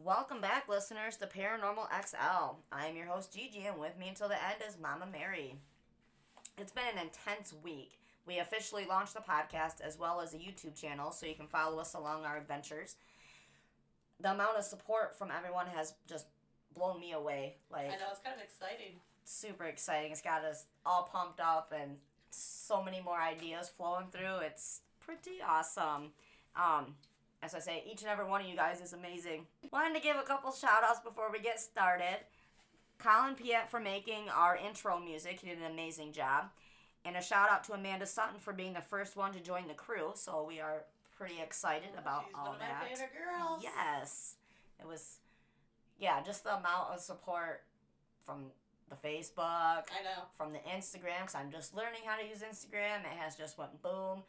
Welcome back, listeners, to Paranormal XL. I am your host, Gigi, and with me until the end is Mama Mary. It's been an intense week. We officially launched the podcast as well as a YouTube channel, so you can follow us along our adventures. The amount of support from everyone has just blown me away. I know, it's kind of exciting. Super exciting. It's got us all pumped up and so many more ideas flowing through. It's pretty awesome. As I say, each and every one of you guys is amazing. Wanted to give a couple shout outs before we get started. Colin Piet for making our intro music. He did an amazing job. And a shout out to Amanda Sutton for being the first one to join the crew. So we are pretty excited about all that. She's one of my favorite girls. Yes. It was, just the amount of support from the Facebook. I know. From the Instagram, because I'm just learning how to use Instagram. It has just went boom.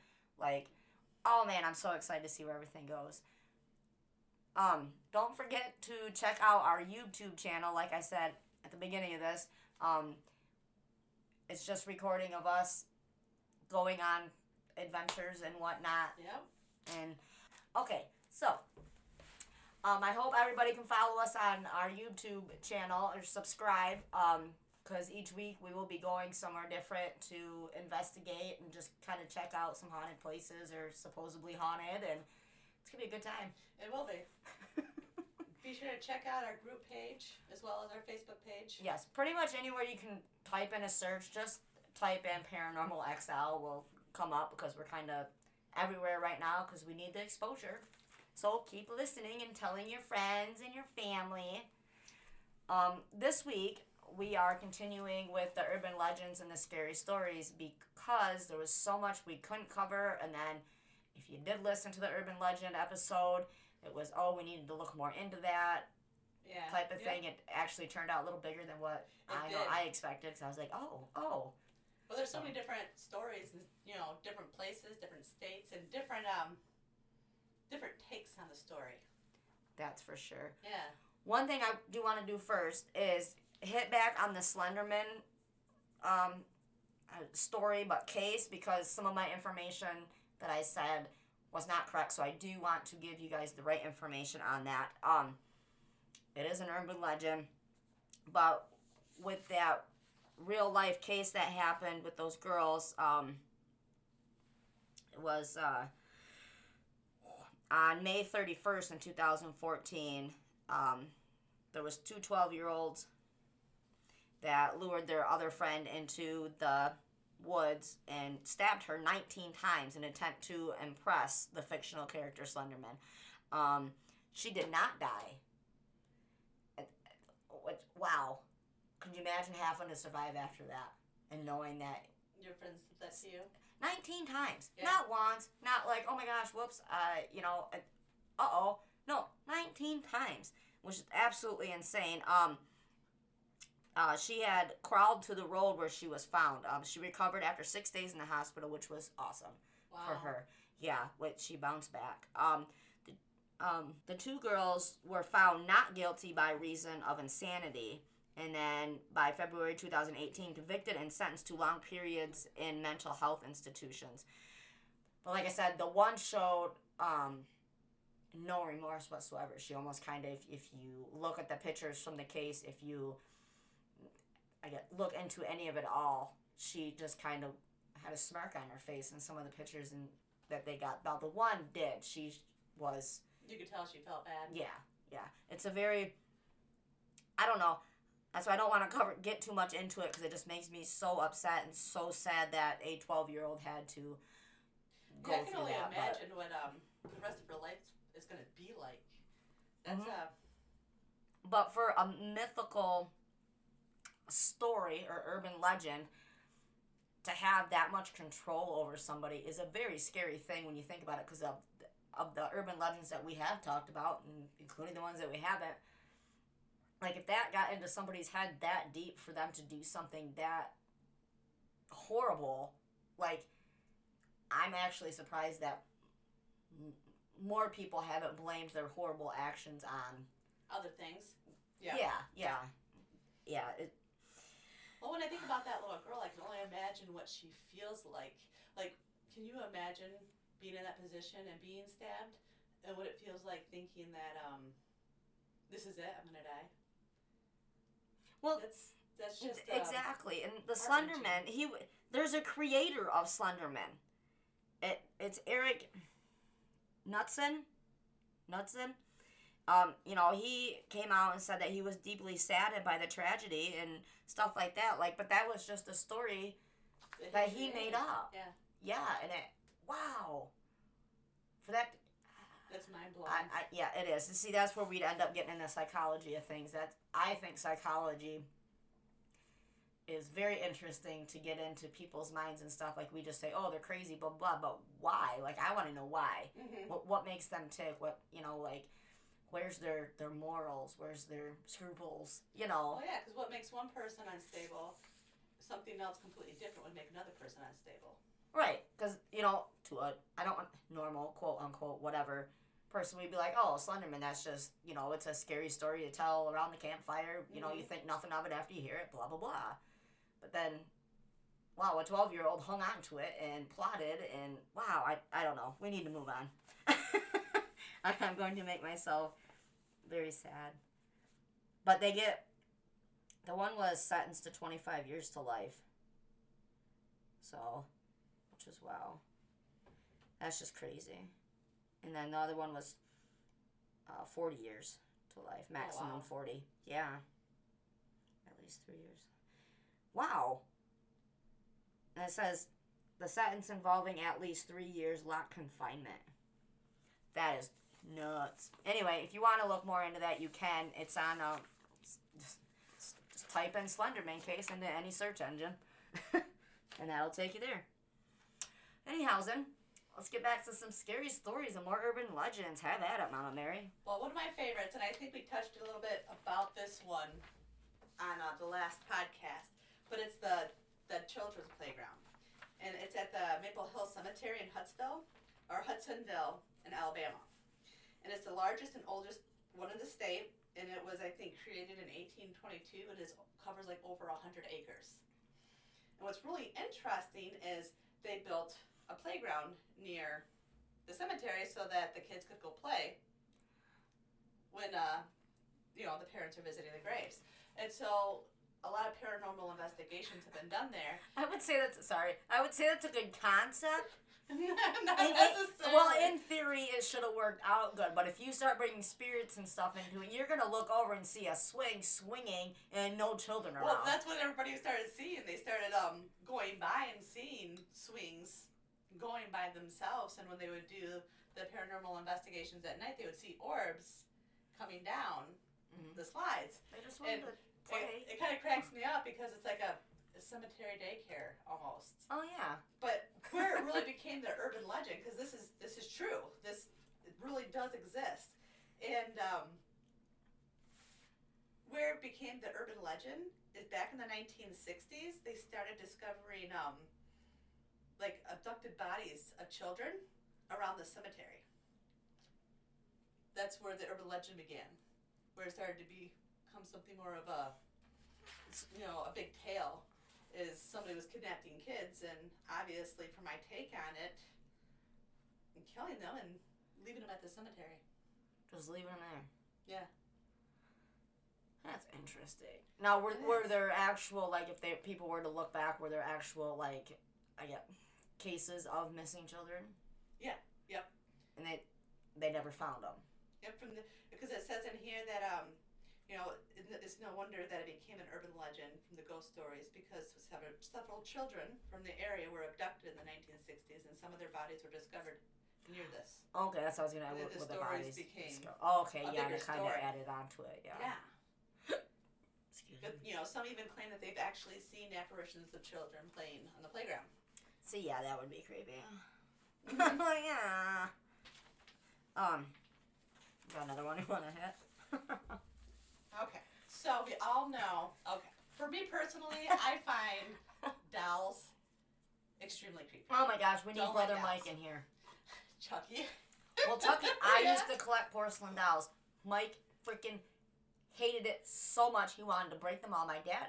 Oh man, I'm so excited to see where everything goes. Don't forget to check out our YouTube channel, like I said at the beginning of this. It's just recording of us going on adventures and whatnot. Yep. And, okay, so, I hope everybody can follow us on our YouTube channel or subscribe, because each week we will be going somewhere different to investigate and just kind of check out some haunted places or supposedly haunted, and it's going to be a good time. It will be. Be sure to check out our group page as well as our Facebook page. Yes, pretty much anywhere you can type in a search, just type in Paranormal XL will come up, because we're kind of everywhere right now because we need the exposure. So keep listening and telling your friends and your family. This week, we are continuing with the urban legends and the scary stories because there was so much we couldn't cover. And then if you did listen to the urban legend episode, it was, we needed to look more into that type of thing. It actually turned out a little bigger than what I expected. So I was like, oh. Well, there's so many different stories, and different places, different states, and different takes on the story. That's for sure. Yeah. One thing I do want to do first is hit back on the Slenderman story, but case, because some of my information that I said was not correct, so I do want to give you guys the right information on that. It is an urban legend, but with that real life case that happened with those girls, it was on May 31st in 2014, there was two 12-year-olds that lured their other friend into the woods and stabbed her 19 times in an attempt to impress the fictional character Slenderman. She did not die. Wow. Could you imagine having to survive after that and knowing that your friends did that to you? 19 times. Yeah. Not once. Not like, oh my gosh, whoops, No, 19 times, which is absolutely insane. She had crawled to the road where she was found. She recovered after 6 days in the hospital, which was awesome for her. Yeah, which she bounced back. The two girls were found not guilty by reason of insanity, and then by February 2018, convicted and sentenced to long periods in mental health institutions. But like I said, the one showed no remorse whatsoever. She almost kind of, if you look at the pictures from the case, if you look into any of it all, she just kind of had a smirk on her face in some of the pictures that they got. Now, the one did. She was... You could tell she felt bad. Yeah. It's a very... I don't know. That's why I don't want to get too much into it, because it just makes me so upset and so sad that a 12-year-old had to go through that. I can only imagine what the rest of her life is going to be like. That's But for a mythical story or urban legend, to have that much control over somebody is a very scary thing when you think about it, because of the urban legends that we have talked about, and including the ones that we haven't. like, if that got into somebody's head that deep for them to do something that horrible, like, I'm actually surprised that more people haven't blamed their horrible actions on other things. Yeah. Well, when I think about that little girl, I can only imagine what she feels like. Like, can you imagine being in that position and being stabbed, and what it feels like thinking that this is it, I'm gonna die. Well, that's just exactly. And the Slenderman, there's a creator of Slenderman. It's Eric Knudsen. He came out and said that he was deeply saddened by the tragedy and stuff like that. Like, but that was just a story that he made up. Yeah. Yeah, and wow. For that. That's mind blowing. Yeah, it is. And see, that's where we'd end up getting into psychology of things. I think psychology is very interesting to get into people's minds and stuff. Like, we just say, oh, they're crazy, blah, blah, but why? Like, I want to know why. Mm-hmm. What makes them tick? What, like, where's their morals? Where's their scruples? Well, yeah, because what makes one person unstable, something else completely different would make another person unstable. Right, because, to I don't want normal, quote, unquote, whatever person, we'd be like, oh, Slenderman, that's just, it's a scary story to tell around the campfire. You think nothing of it after you hear it, blah, blah, blah. But then, wow, a 12-year-old hung on to it and plotted, and wow, I don't know. We need to move on. I'm going to make myself very sad. But the one was sentenced to 25 years to life. So, which is wow. That's just crazy. And then the other one was 40 years to life. Maximum 40. Yeah. At least 3 years. Wow. And it says, the sentence involving at least 3 years lock confinement. That is nuts. Anyway, if you want to look more into that, you can. It's on, just type in Slenderman case into any search engine. And that'll take you there. Anyhowsen, let's get back to some scary stories and more urban legends. Have at it, Mama Mary. Well, one of my favorites, and I think we touched a little bit about this one on the last podcast, but it's the children's playground. And it's at the Maple Hill Cemetery in Hudsonville in Alabama. And it's the largest and oldest one in the state, and it was, I think, created in 1822, and it covers like over 100 acres. And what's really interesting is they built a playground near the cemetery so that the kids could go play when, the parents are visiting the graves. And so a lot of paranormal investigations have been done there. I would say that's a good concept. Not necessarily. Well, in theory, it should have worked out good. But if you start bringing spirits and stuff into it, you're going to look over and see a swinging and no children around. Well, that's what everybody started seeing. They started going by and seeing swings going by themselves. And when they would do the paranormal investigations at night, they would see orbs coming down the slides. They just wanted to play. It kind of cracks me up because it's like a cemetery daycare almost. Oh yeah. But where it really became the urban legend, because this is true. It really does exist, and where it became the urban legend is back in the 1960s. They started discovering like abducted bodies of children around the cemetery. That's where the urban legend began, where it started to become something more of a big tale. Is somebody was kidnapping kids, and obviously, for my take on it, and killing them and leaving them at the cemetery. Just leaving them there. Yeah. That's interesting. Now, were there actual, like, if people were to look back, were there actual, like, cases of missing children? Yeah. Yep. And they never found them. Yep. Because it says in here that it's no wonder that it became an urban legend from the ghost stories, because several children from the area were abducted in the 1960s, and some of their bodies were discovered near this. Okay, that's what I was going to add with the bodies. Became okay, yeah, they kind of added on to it, yeah. Yeah. Excuse me. But, some even claim that they've actually seen apparitions of children playing on the playground. See, yeah, that would be creepy. Yeah. Got another one you want to hit? Okay. So we all know. Okay. For me personally, I find dolls extremely creepy. Oh my gosh, we need Don't Brother like Mike dolls. in here. Chucky. Well, Chucky, I used to collect porcelain dolls. Mike freaking hated it so much he wanted to break them all. My dad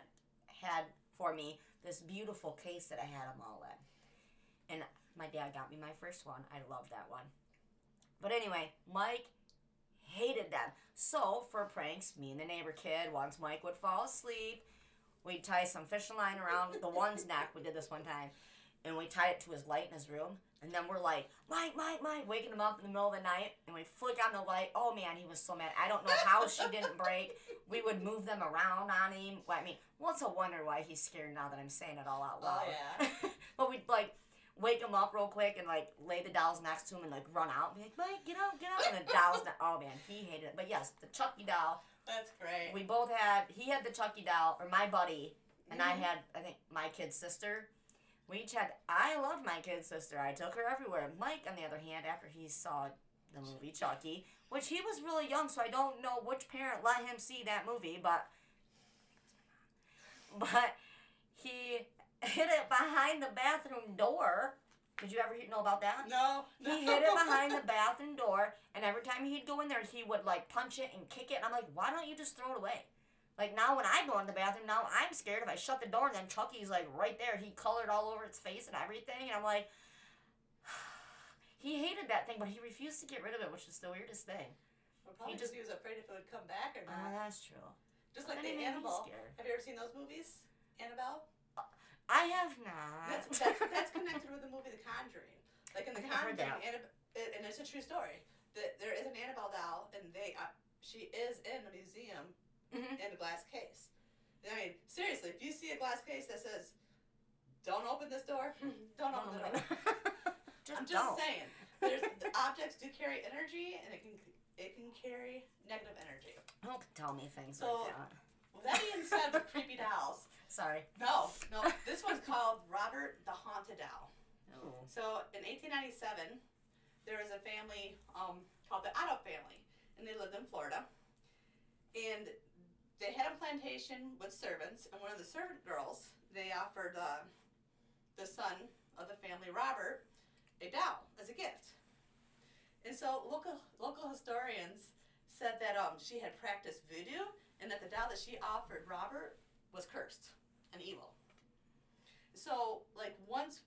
had for me this beautiful case that I had them all in. And my dad got me my first one. I loved that one. But anyway, Mike hated them. So, for pranks, me and the neighbor kid, once Mike would fall asleep, we'd tie some fishing line around the one's neck. We did this one time. And we tied it to his light in his room. And then we're like, Mike, Mike, Mike, waking him up in the middle of the night. And we flick on the light. Oh, man, he was so mad. I don't know how she didn't break. We would move them around on him. Well, I mean, what's a wonder why he's scared now that I'm saying it all out loud. Oh, yeah. But we'd, like, wake him up real quick and, like, lay the dolls next to him and, like, run out. And be like, Mike, get out. And the dolls, oh, man, he hated it. But, yes, the Chucky doll. That's great. We both had, he had the Chucky doll, or my buddy, and I had, I think, my kid's sister. We each had, I loved my kid's sister. I took her everywhere. Mike, on the other hand, after he saw the movie Chucky, which he was really young, so I don't know which parent let him see that movie, but he hid it behind the bathroom door. Did you ever know about that? No. He hid it behind the bathroom door, and every time he'd go in there, he would, like, punch it and kick it, and I'm like, why don't you just throw it away? Like, now when I go in the bathroom, now I'm scared if I shut the door, and then Chucky's, like, right there. He colored all over its face and everything, and I'm like, he hated that thing, but he refused to get rid of it, which is the weirdest thing. Well, probably he was afraid if it would come back or not. Oh, that's true. Just like the Annabelle. Have you ever seen those movies? Annabelle? I have not. That's connected with the movie The Conjuring. Like in The Conjuring, and it's a true story. There is an Annabelle doll, and she is in a museum in a glass case. I mean, seriously, if you see a glass case that says, "Don't open this door," don't open the door. I'm just saying, the objects do carry energy, and it can carry negative energy. Don't tell me things like that. With that being said, with creepy dolls. Sorry. No. This one's called Robert the Haunted Doll. Oh. So in 1897, there was a family called the Otto family, and they lived in Florida. And they had a plantation with servants, and one of the servant girls, they offered the son of the family, Robert, a doll as a gift. And so local historians said that she had practiced voodoo, and that the doll that she offered Robert was cursed and evil. So, like, once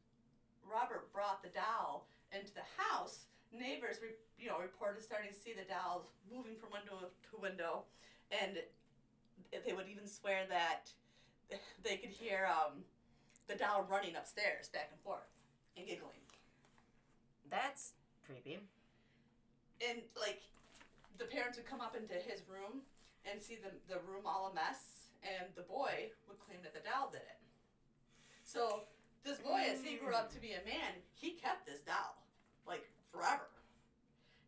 Robert brought the doll into the house, neighbors, reported starting to see the doll moving from window to window, and they would even swear that they could hear the doll running upstairs back and forth and giggling. That's creepy. And, like, the parents would come up into his room and see the room all a mess, and the boy would claim that the doll did it. So this boy, as he grew up to be a man, he kept this doll, like, forever.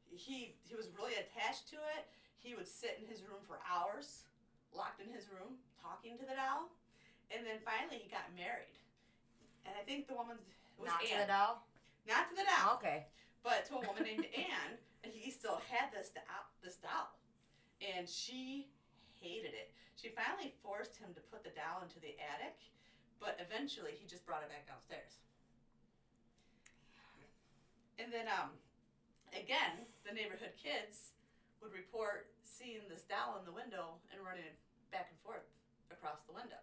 He was really attached to it. He would sit in his room for hours, locked in his room, talking to the doll. And then finally he got married. And I think the woman was Not Anne. to the doll? Not to the doll. Okay. But to a woman named Anne, and he still had this doll. And she hated it. She finally forced him to put the doll into the attic, but eventually he just brought it back downstairs. And then, again, the neighborhood kids would report seeing this doll in the window and running back and forth across the window.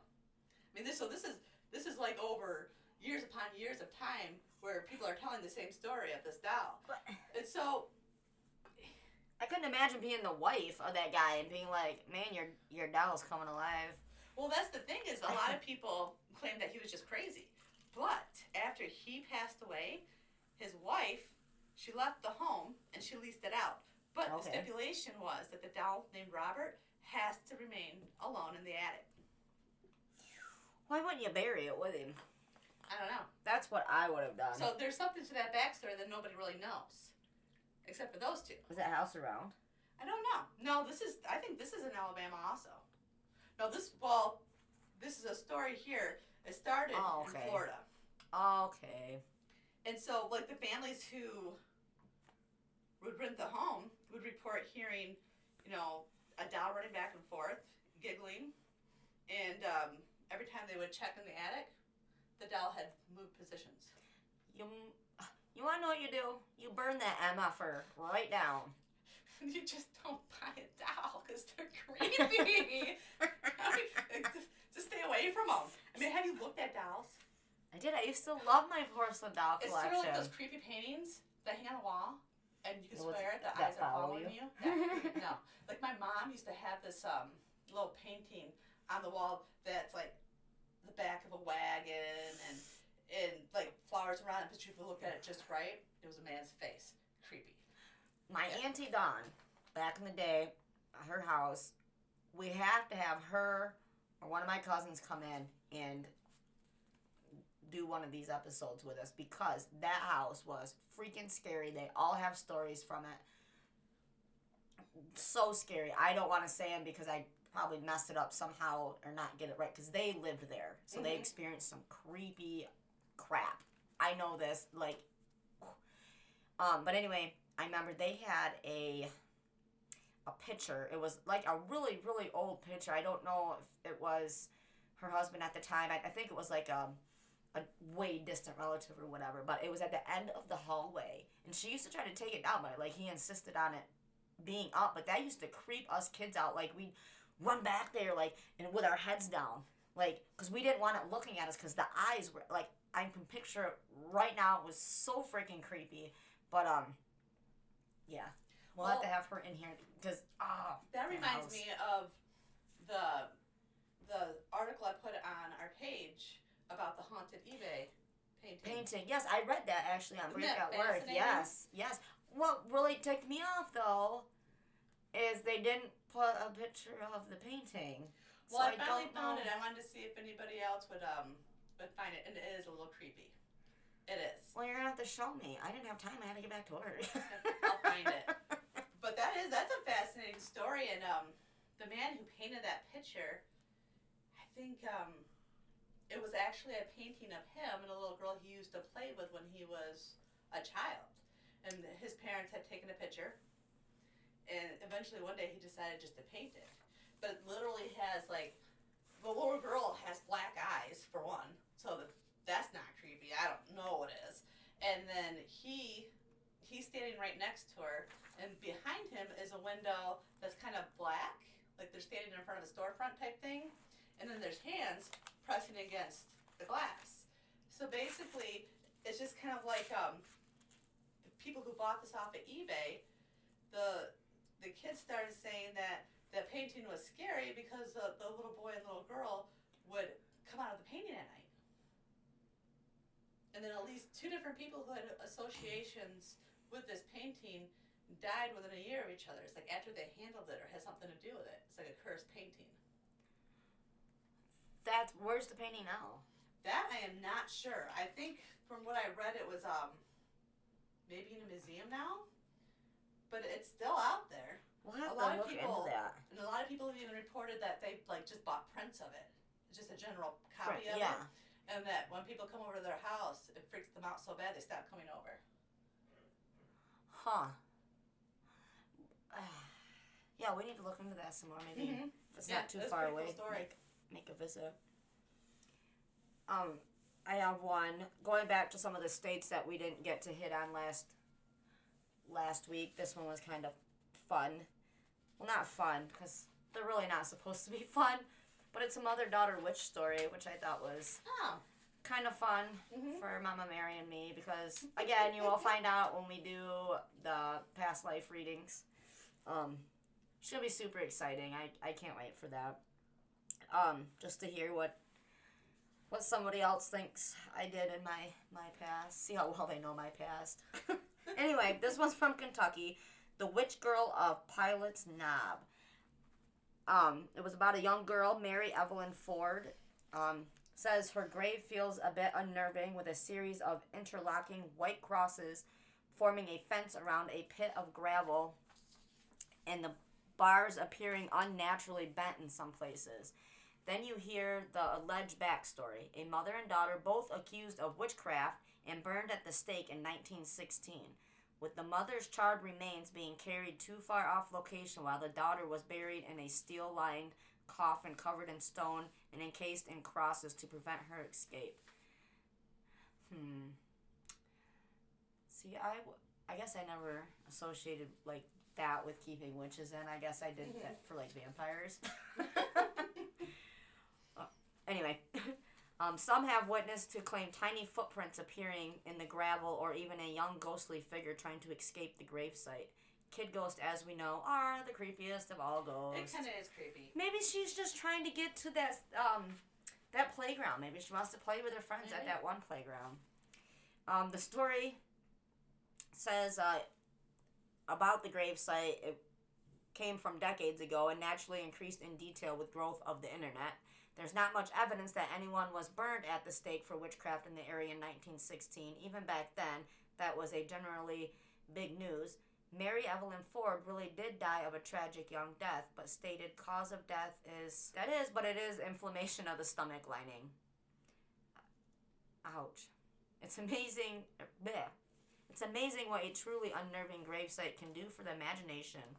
I mean, this is like over years upon years of time where people are telling the same story of this doll. And so I couldn't imagine being the wife of that guy and being like, man, your doll's coming alive. Well, that's the thing is a lot of people claim that he was just crazy. But after he passed away, his wife, she left the home and she leased it out. But the stipulation was that the doll named Robert has to remain alone in the attic. Why wouldn't you bury it with him? I don't know. That's what I would have done. So there's something to that backstory that nobody really knows. Except for those two. Was that house around? I don't know. No, I think this is in Alabama also. No, this is a story here. It started in Florida. Okay. And so, like, the families who would rent the home would report hearing, a doll running back and forth, giggling, And every time they would check in the attic, the doll had moved positions. You want to know what you do? You burn that MFer right down. You just don't buy a doll because they're creepy. Just stay away from them. I mean, have you looked at dolls? I did. I used to love my porcelain doll collection. It's sort of like those creepy paintings that hang on the wall, and you can swear the eyes are following you. No, like my mom used to have this little painting on the wall that's like the back of a wagon and like flowers around it, but you look at it just right. It was a man's face. Creepy. My Auntie Dawn, back in the day, her house, we have to have her or one of my cousins come in and do one of these episodes with us because that house was freaking scary. They all have stories from it. So scary. I don't want to say them because I probably mess it up somehow or not get it right because they lived there. So they experienced some creepy crap. I know this, like, but anyway, I remember they had a picture. It was like a really, really old picture. I don't know if it was her husband at the time. I think it was like a way distant relative or whatever, but it was at the end of the hallway. And she used to try to take it down, but like he insisted on it being up. But that used to creep us kids out. Like we'd run back there, like, and with our heads down, like, because we didn't want it looking at us because the eyes were like, I can picture it right now. It was so freaking creepy. But yeah, we'll have to have her in here because that reminds me of the article I put on our page about the haunted eBay painting. Yes, I read that actually on break at work. Yes. What really ticked me off though is they didn't put a picture of the painting. Well, I finally found it. I wanted to see if anybody else would find it, and it is a little creepy. It is. Well, you're gonna have to show me. I didn't have time. I had to get back to work. I'll find it. But that's a fascinating story, and the man who painted that picture, I think it was actually a painting of him and a little girl he used to play with when he was a child, and his parents had taken a picture, and eventually one day he decided just to paint it, but it literally has like the little girl has black eyes for one, so that's not creepy. I don't know what it is. And then he's standing right next to her, and behind him is a window that's kind of black, like they're standing in front of a storefront type thing, and then there's hands pressing against the glass. So basically, it's just kind of like the people who bought this off of eBay, the kids started saying that the painting was scary because the little boy and little girl would come out of the painting at night. And then at least 2 different people who had associations with this painting died within a year of each other. It's like after they handled it or had something to do with it. It's like a cursed painting. Where's the painting now? That I am not sure. I think from what I read it was maybe in a museum now, but it's still out there. We'll have to look into that. And a lot of people have even reported that they like just bought prints of it. It's just a general copy of it. And that when people come over to their house, it freaks them out so bad they stop coming over. Huh. Yeah, we need to look into that some more. Maybe if it's not too far away. Cool make a visit. I have one going back to some of the states that we didn't get to hit on last week. This one was kind of fun. Well, not fun because they're really not supposed to be fun. But it's a mother-daughter witch story, which I thought was kind of fun for Mama Mary and me because, again, you will find out when we do the past life readings. She'll be super exciting. I can't wait for that. Just to hear what somebody else thinks I did in my past. See how well they know my past. Anyway, this one's from Kentucky. The Witch Girl of Pilot's Knob. It was about a young girl, Mary Evelyn Ford. Says her grave feels a bit unnerving with a series of interlocking white crosses forming a fence around a pit of gravel and the bars appearing unnaturally bent in some places. Then you hear the alleged backstory. A mother and daughter both accused of witchcraft and burned at the stake in 1916. With the mother's charred remains being carried too far off location while the daughter was buried in a steel-lined coffin covered in stone and encased in crosses to prevent her escape. See, I guess I never associated like that with keeping witches in. I guess I did that for like vampires. Anyway, some have witnessed to claim tiny footprints appearing in the gravel or even a young ghostly figure trying to escape the gravesite. Kid ghosts, as we know, are the creepiest of all ghosts. It kind of is creepy. Maybe she's just trying to get to that playground. Maybe she wants to play with her friends at that one playground. The story says about the gravesite, it came from decades ago and naturally increased in detail with growth of the internet. There's not much evidence that anyone was burned at the stake for witchcraft in the area in 1916. Even back then, that was a generally big news. Mary Evelyn Ford really did die of a tragic young death, but stated cause of death is inflammation of the stomach lining. Ouch. It's amazing. Bleh. It's amazing what a truly unnerving gravesite can do for the imagination.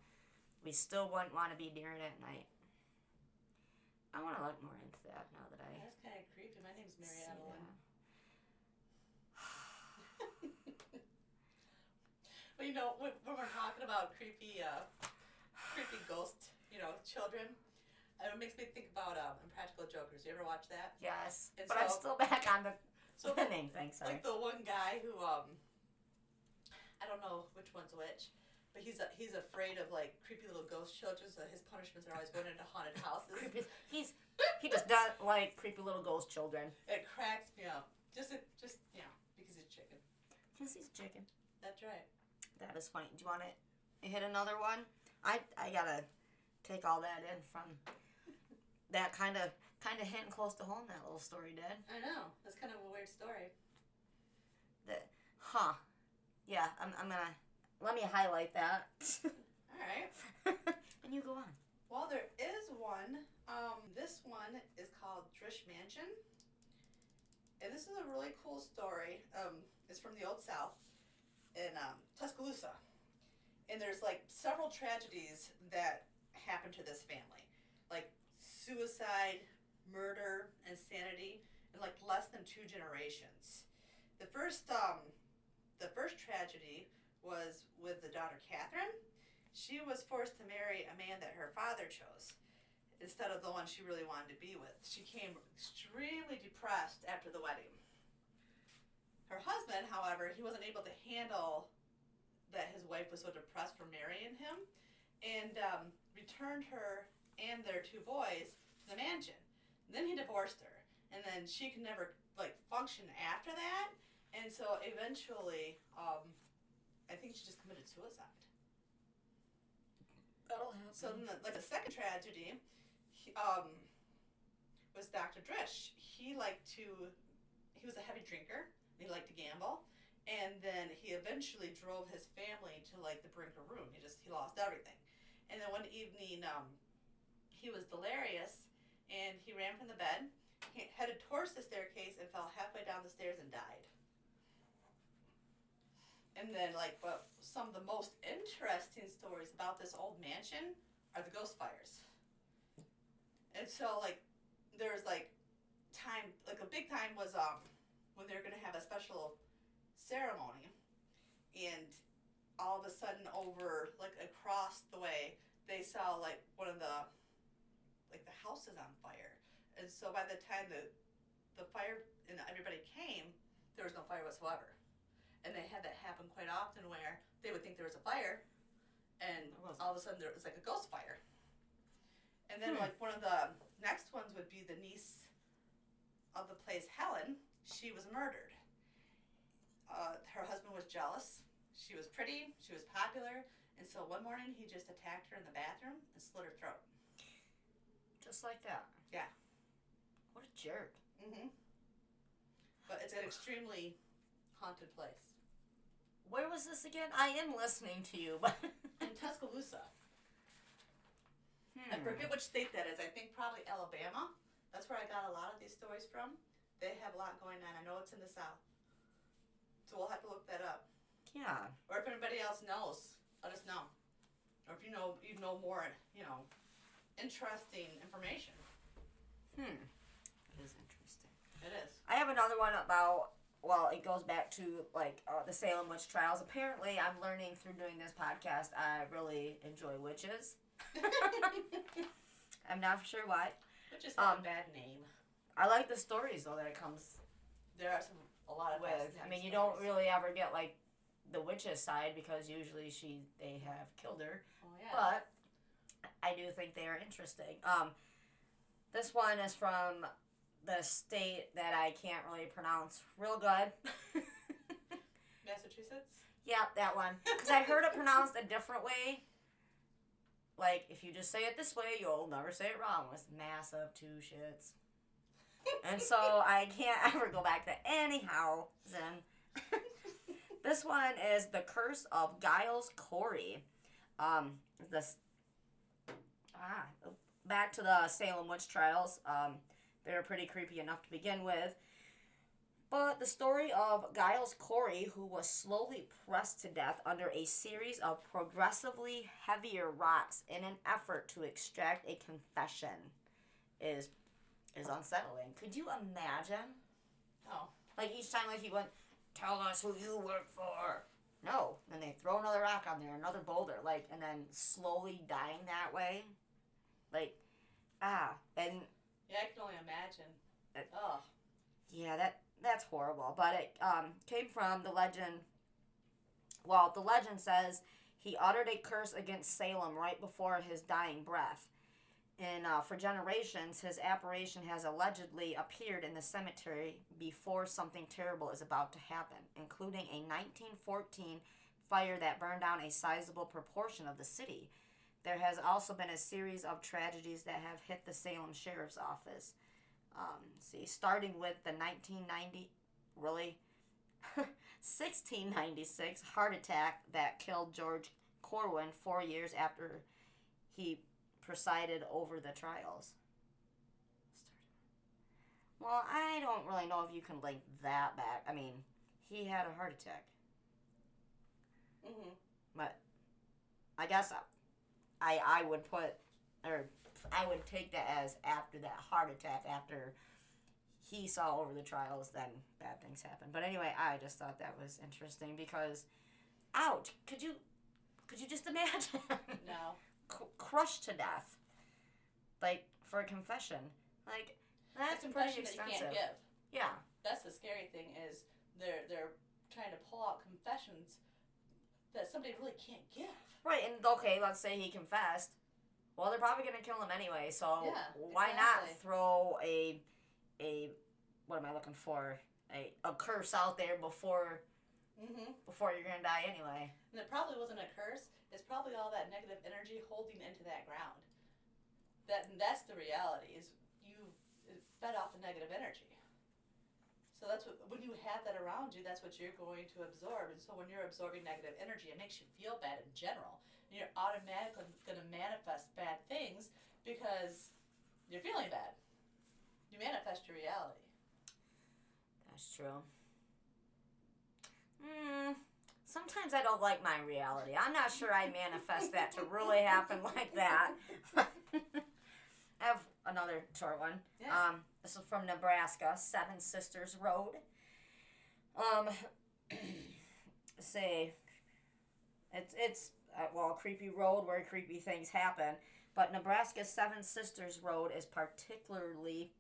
We still wouldn't want to be near it at night. I want to look more into that now that I... That's kind of creepy. My name's Mary Evelyn. Well, you know, when we're talking about creepy ghost, children, it makes me think about Impractical Jokers. You ever watch that? Yes. And but I'm still back on the name thing, sorry. Like the one guy who, I don't know which one's which, but he's afraid of like creepy little ghost children, so his punishments are always going into haunted houses. He just doesn't like creepy little ghost children. It cracks me up. Just because he's chicken. Because he's chicken. That's right. That is funny. Do you want to hit another one? I gotta take all that in from that kind of hitting close to home. That little story did. I know. That's kind of a weird story. Yeah. I'm gonna let me highlight that. All right. And you go on. Well, there is one. This one is called Drish Mansion, and this is a really cool story. It's from the Old South in Tuscaloosa, and there's like several tragedies that happened to this family, like suicide, murder, insanity in like less than 2 generations. The first tragedy was with the daughter Catherine. She was forced to marry a man that her father chose instead of the one she really wanted to be with. She became extremely depressed after the wedding. Her husband, however, he wasn't able to handle that his wife was so depressed from marrying him, and returned her and their 2 boys to the mansion. And then he divorced her, and then she could never function after that, and so eventually, I think she just committed suicide. That'll happen. So then, the second tragedy, was Dr. Drish. He was a heavy drinker. He liked to gamble, and then he eventually drove his family to the brink of ruin. He lost everything. And then one evening, he was delirious, and he ran from the bed. He headed towards the staircase and fell halfway down the stairs and died. And then, but some of the most interesting stories about this old mansion are the ghost fires. And so, there's time, a big time was when they were going to have a special ceremony, and all of a sudden over across the way they saw one of the houses on fire. And so by the time the fire and everybody came, there was no fire whatsoever. And they had that happen quite often where they would think there was a fire, and all of a sudden there was a ghost fire. And then one of the next ones would be the niece of the place, Helen. She was murdered. Her husband was jealous. She was pretty. She was popular. And so one morning he just attacked her in the bathroom and slit her throat. Just like that? Yeah. What a jerk. Mm-hmm. But it's an extremely haunted place. Where was this again? I am listening to you, but... In Tuscaloosa. I forget which state that is. I think probably Alabama. That's where I got a lot of these stories from. They have a lot going on. I know it's in the South. So we'll have to look that up. Yeah. Or if anybody else knows, let us know. Or if you know more, interesting information. It is interesting. It is. I have another one about, well, it goes back to, like, the Salem witch trials. Apparently, I'm learning through doing this podcast, I really enjoy witches. I'm not sure why. Witches have a bad name. I like the stories, though, that it comes There are a lot of with. I mean, you don't really ever get, like, the witch's side because usually they have killed her. Oh, yeah. But I do think they are interesting. This one is from the state that I can't really pronounce real good. Massachusetts? Yep, that one. Because I heard it pronounced a different way. Like, if you just say it this way, you'll never say it wrong. It's massive two shits. And so I can't ever go back to anyhow. Then this one is The Curse of Giles Corey. Back to the Salem witch trials. They're pretty creepy enough to begin with. But the story of Giles Corey, who was slowly pressed to death under a series of progressively heavier rocks in an effort to extract a confession, is unsettling. Could you imagine? Oh. Like each time, like he went, "Tell us who you work for." No. Then they throw another rock on there, another boulder, like, and then slowly dying that way. Like, and yeah, I can only imagine. Yeah, that's horrible. But it came from the legend. Well, the legend says he uttered a curse against Salem right before his dying breath. And for generations, his apparition has allegedly appeared in the cemetery before something terrible is about to happen, including a 1914 fire that burned down a sizable proportion of the city. There has also been a series of tragedies that have hit the Salem Sheriff's Office. Starting with the 1696 heart attack that killed George Corwin 4 years after he presided over the trials. Well, I don't really know if you can link that back. I mean, he had a heart attack. Mm-hmm. But I guess I would put, or I would take that as after that heart attack, after he saw over the trials, then bad things happen. But anyway, I just thought that was interesting because, ouch, could you just imagine? No. Crushed to death, like, for a confession. Like, that's pretty expensive. That you can't give. Yeah. That's the scary thing is they're trying to pull out confessions that somebody really can't give. Right, and okay, let's say he confessed. Well, they're probably going to kill him anyway, so why not throw a what am I looking for? A curse out there before you're going to die anyway. And it probably wasn't a curse. It's probably all that negative energy holding into that ground. That's the reality, is you fed off the negative energy. So that's when you have that around you, that's what you're going to absorb. And so when you're absorbing negative energy, it makes you feel bad in general. And you're automatically going to manifest bad things because you're feeling bad. You manifest your reality. That's true. Sometimes I don't like my reality. I'm not sure I manifest that to really happen like that. I have another short one. Yeah. This is from Nebraska, Seven Sisters Road. It's a creepy road where creepy things happen. But Nebraska's Seven Sisters Road is particularly,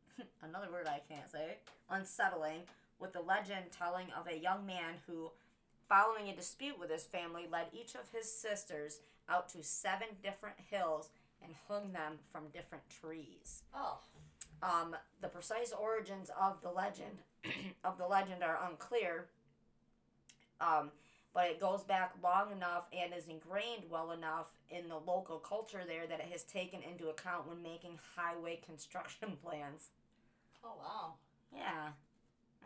another word I can't say, unsettling, with the legend telling of a young man who, following a dispute with his family, led each of his sisters out to 7 different hills and hung them from different trees. Oh. The precise origins of the legend are unclear, but it goes back long enough and is ingrained well enough in the local culture there that it has taken into account when making highway construction plans. Oh, wow. Yeah.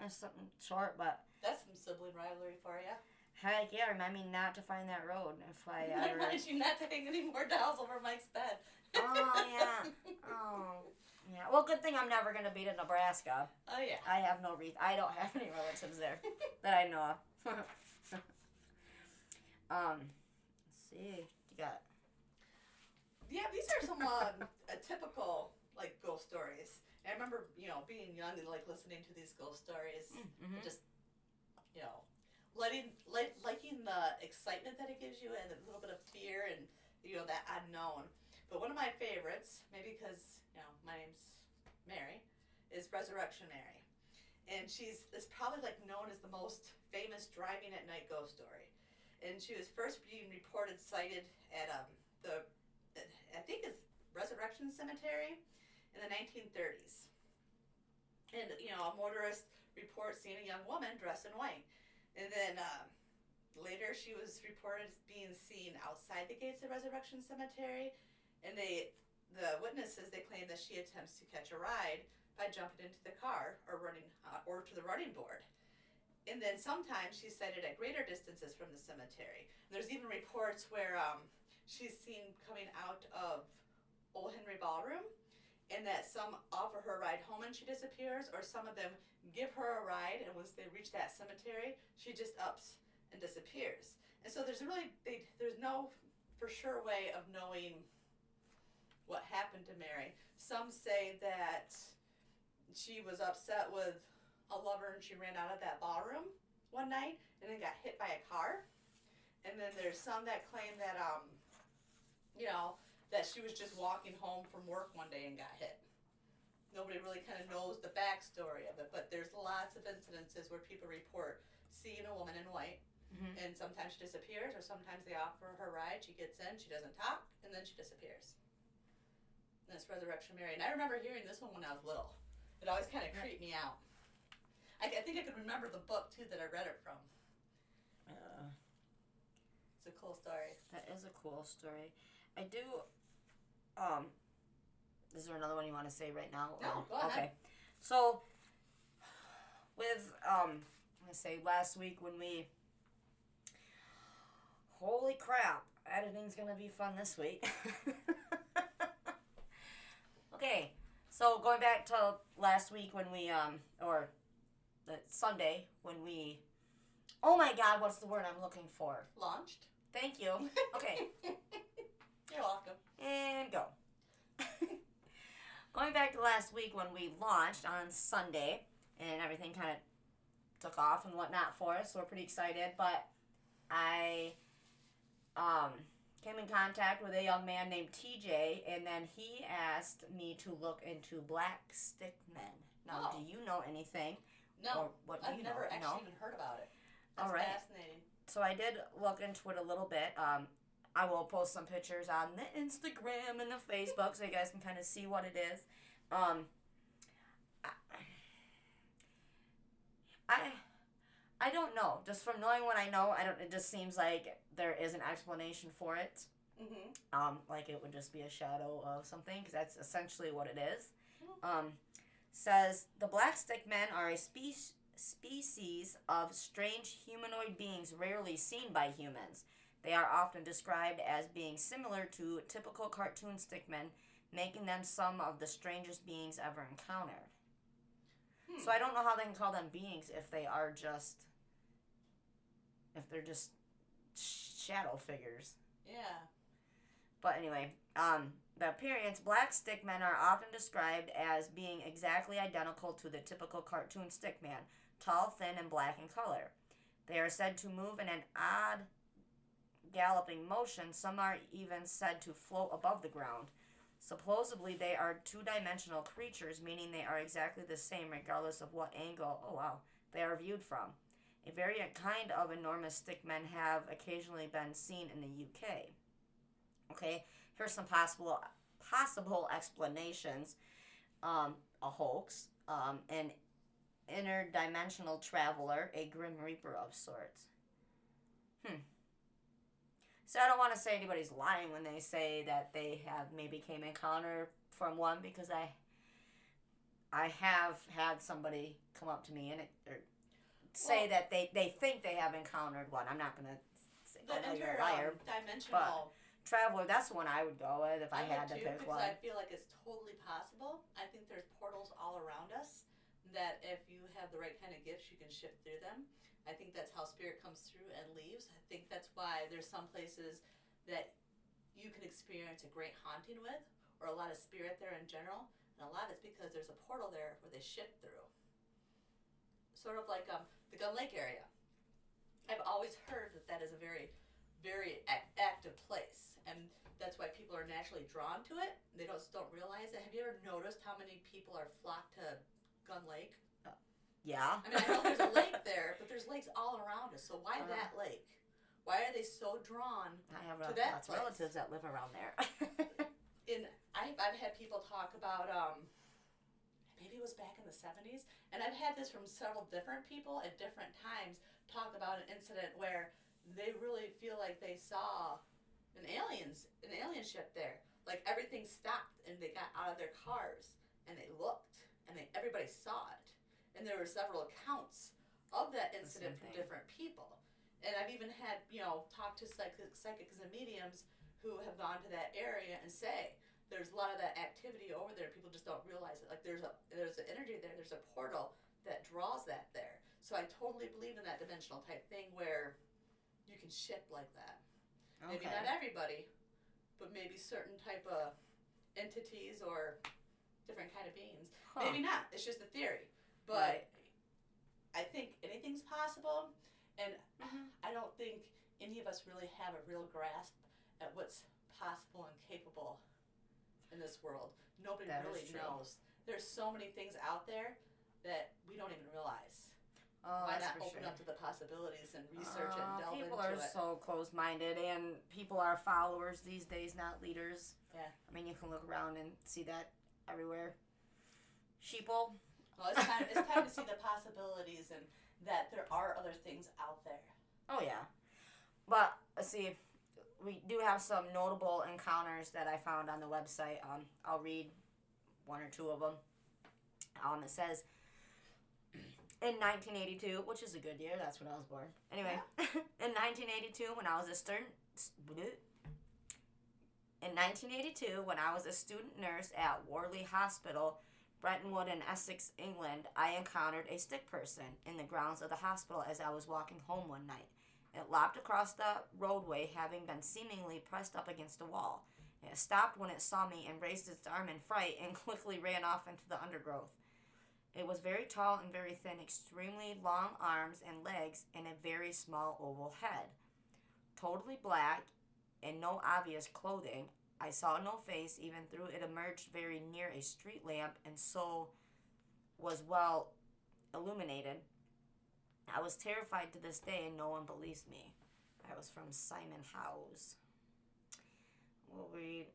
That's something short, but... That's some sibling rivalry for you. Heck yeah, remind me not to find that road if I ever... Remind you not to hang any more dolls over Mike's bed. Oh, yeah. Oh, yeah. Well, good thing I'm never going to be to Nebraska. Oh, yeah. I have no I don't have any relatives there that I know of. Let's see. You got... Yeah, these are some typical like ghost stories. And I remember, being young and like listening to these ghost stories, and just you know, liking the excitement that it gives you and a little bit of fear and that unknown. But one of my favorites, maybe because my name's Mary, is Resurrection Mary, and it's probably like known as the most famous driving at night ghost story. And she was first being reported sighted at the I think it's Resurrection Cemetery in the 1930s. And a motorist reports seeing a young woman dressed in white. And then later she was reported being seen outside the gates of Resurrection Cemetery. And the witnesses, they claim that she attempts to catch a ride by jumping into the car or running or to the running board. And then sometimes she's sighted at greater distances from the cemetery. There's even reports where she's seen coming out of Old Henry Ballroom, and that some offer her a ride home and she disappears, or some of them give her a ride, and once they reach that cemetery, she just ups and disappears. And so there's no for sure way of knowing what happened to Mary. Some say that she was upset with a lover and she ran out of that ballroom one night and then got hit by a car. And then there's some that claim that that she was just walking home from work one day and got hit. Nobody really kind of knows the backstory of it, but there's lots of incidences where people report seeing a woman in white, and sometimes she disappears, or sometimes they offer her a ride, she gets in, she doesn't talk, and then she disappears. And that's Resurrection Mary. And I remember hearing this one when I was little. It always kind of creeped me out. I think I could remember the book, too, that I read it from. It's a cool story. That is a cool story. I do, is there another one you want to say right now? No, go ahead. Okay. So, with, I'm going to say last week when holy crap, editing's going to be fun this week. Okay, so going back to last week when we, or the Sunday when we, oh my God, what's the word I'm looking for? Launched. Thank you. Okay. You're welcome. And go. Going back to last week when we launched on Sunday and everything kind of took off and whatnot for us, so we're pretty excited, but I came in contact with a young man named TJ, and then he asked me to look into black stick men. Now, do you know anything? No, or what do I've you never know? actually even heard about it. That's all right. Fascinating. So I did look into it a little bit. I will post some pictures on the Instagram and the Facebook so you guys can kind of see what it is. I don't know. Just from knowing what I know, it just seems like there is an explanation for it. Like it would just be a shadow of something, because that's essentially what it is. Says the black stick men are a species of strange humanoid beings rarely seen by humans. They are often described as being similar to typical cartoon stickmen, making them some of the strangest beings ever encountered. So I don't know how they can call them beings if they're just shadow figures. Yeah. But anyway, the appearance, black stickmen are often described as being exactly identical to the typical cartoon stickman, tall, thin, and black in color. They are said to move in an odd galloping motion. Some are even said to float above the ground. Supposedly, they are two-dimensional creatures, meaning they are exactly the same regardless of what angle, they are viewed from. A variant kind of enormous stickmen have occasionally been seen in the UK. Okay, here's some possible explanations. A hoax, an interdimensional traveler, a grim reaper of sorts. So I don't want to say anybody's lying when they say that they have maybe came encounter from one, because I have had somebody come up to me and say that they think they have encountered one. I'm not going to say you're a liar. Dimensional traveler, that's the one I would go with if I had to pick one. I feel like it's totally possible. I think there's portals all around us that if you have the right kind of gifts, you can shift through them. I think that's how spirit comes through and leaves. I think that's why there's some places that you can experience a great haunting with, or a lot of spirit there in general, and a lot is because there's a portal there where they shift through. Sort of like the Gun Lake area. I've always heard that that is a very, very active place, and that's why people are naturally drawn to it. They don't realize it. Have you ever noticed how many people are flocked to Gun Lake? Yeah. I mean, I know there's a lake there, but there's lakes all around us. So why that lake? Why are they so drawn I have to that lots of place? relatives that live around there. I've had people talk about maybe it was back in the 70s, and I've had this from several different people at different times talk about an incident where they really feel like they saw an alien ship there. Like everything stopped and they got out of their cars and they looked and everybody saw it. And there were several accounts of that incident from different people. And I've even had, talked to psychics and mediums who have gone to that area and say, there's a lot of that activity over there. People just don't realize it. Like there's an energy there. There's a portal that draws that there. So I totally believe in that dimensional type thing where you can shift like that. Okay. Maybe not everybody, but maybe certain type of entities or different kind of beings. Huh. Maybe not. It's just a theory. But I think anything's possible, and I don't think any of us really have a real grasp at what's possible and capable in this world. Nobody really knows. There's so many things out there that we don't even realize. Why not open up to the possibilities and research and delve into it? People are so closed-minded, and people are followers these days, not leaders. Yeah. I mean, you can look around and see that everywhere. Sheeple. Well, it's time to see the possibilities and that there are other things out there. Oh, yeah. But, let's see, we do have some notable encounters that I found on the website. I'll read one or two of them. It says, in 1982, which is a good year, that's when I was born. Anyway, yeah. In 1982, when I was a student nurse at Worley Hospital, Brentonwood in Essex, England, I encountered a stick person in the grounds of the hospital as I was walking home one night. It lopped across the roadway, having been seemingly pressed up against a wall. It stopped when it saw me and raised its arm in fright and quickly ran off into the undergrowth. It was very tall and very thin, extremely long arms and legs, and a very small oval head. Totally black and no obvious clothing. I saw no face, even though it emerged very near a street lamp and so was well illuminated. I was terrified to this day, and no one believes me. That was from Simon Howes. We'll read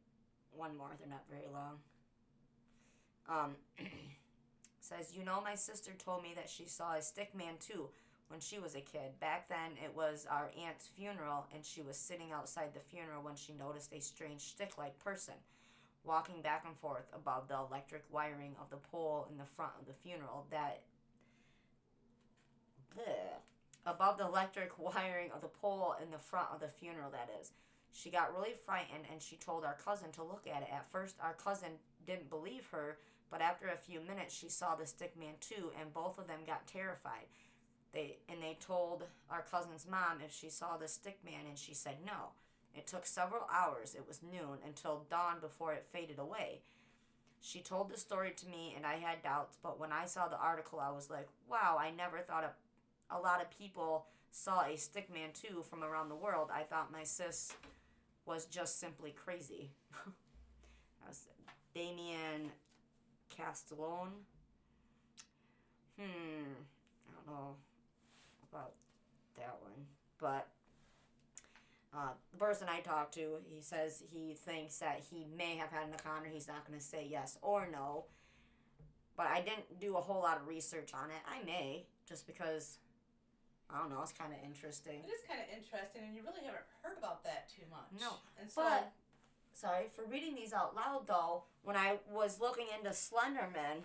one more. They're not very long. Says, my sister told me that she saw a stick man too when she was a kid. Back then, it was our aunt's funeral, and she was sitting outside the funeral when she noticed a strange stick-like person walking back and forth above the electric wiring of the pole in the front of the funeral. Above the electric wiring of the pole in the front of the funeral, that is. She got really frightened, and she told our cousin to look at it. At first, our cousin didn't believe her, but after a few minutes, she saw the stick man too, and both of them got terrified. They told our cousin's mom if she saw the stick man, and she said no. It took several hours, it was noon, until dawn before it faded away. She told the story to me, and I had doubts, but when I saw the article, I was like, wow, I never thought a lot of people saw a stick man too from around the world. I thought my sis was just simply crazy. That was Damien Castellone. I don't know about that one, but the person I talked to, he says he thinks that he may have had an encounter. He's not going to say yes or no, but I didn't do a whole lot of research on it. I may, just because, I don't know, it's kind of interesting. It is kind of interesting, and you really haven't heard about that too much. No, and so, but, sorry, for reading these out loud, though, when I was looking into Slenderman,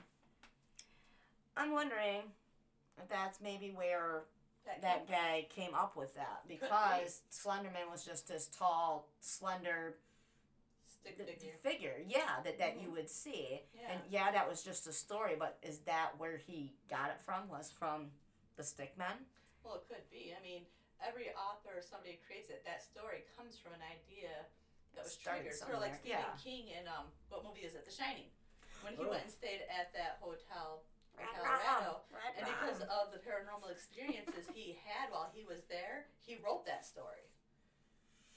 I'm wondering if that's maybe where that guy came up with that, because Slenderman was just this tall, slender stick figure, yeah, that you would see. Yeah. And yeah, that was just a story, but is that where he got it from, was from the Stickmen? Well, it could be. I mean, every author or somebody who creates it, that story comes from an idea that was started triggered. Sort of like somewhere. Stephen Yeah. King in what movie is it? The Shining. When he Ooh. went and stayed at that hotel in Red Colorado, Rum. and because of the paranormal experiences he had while he was there, he wrote that story.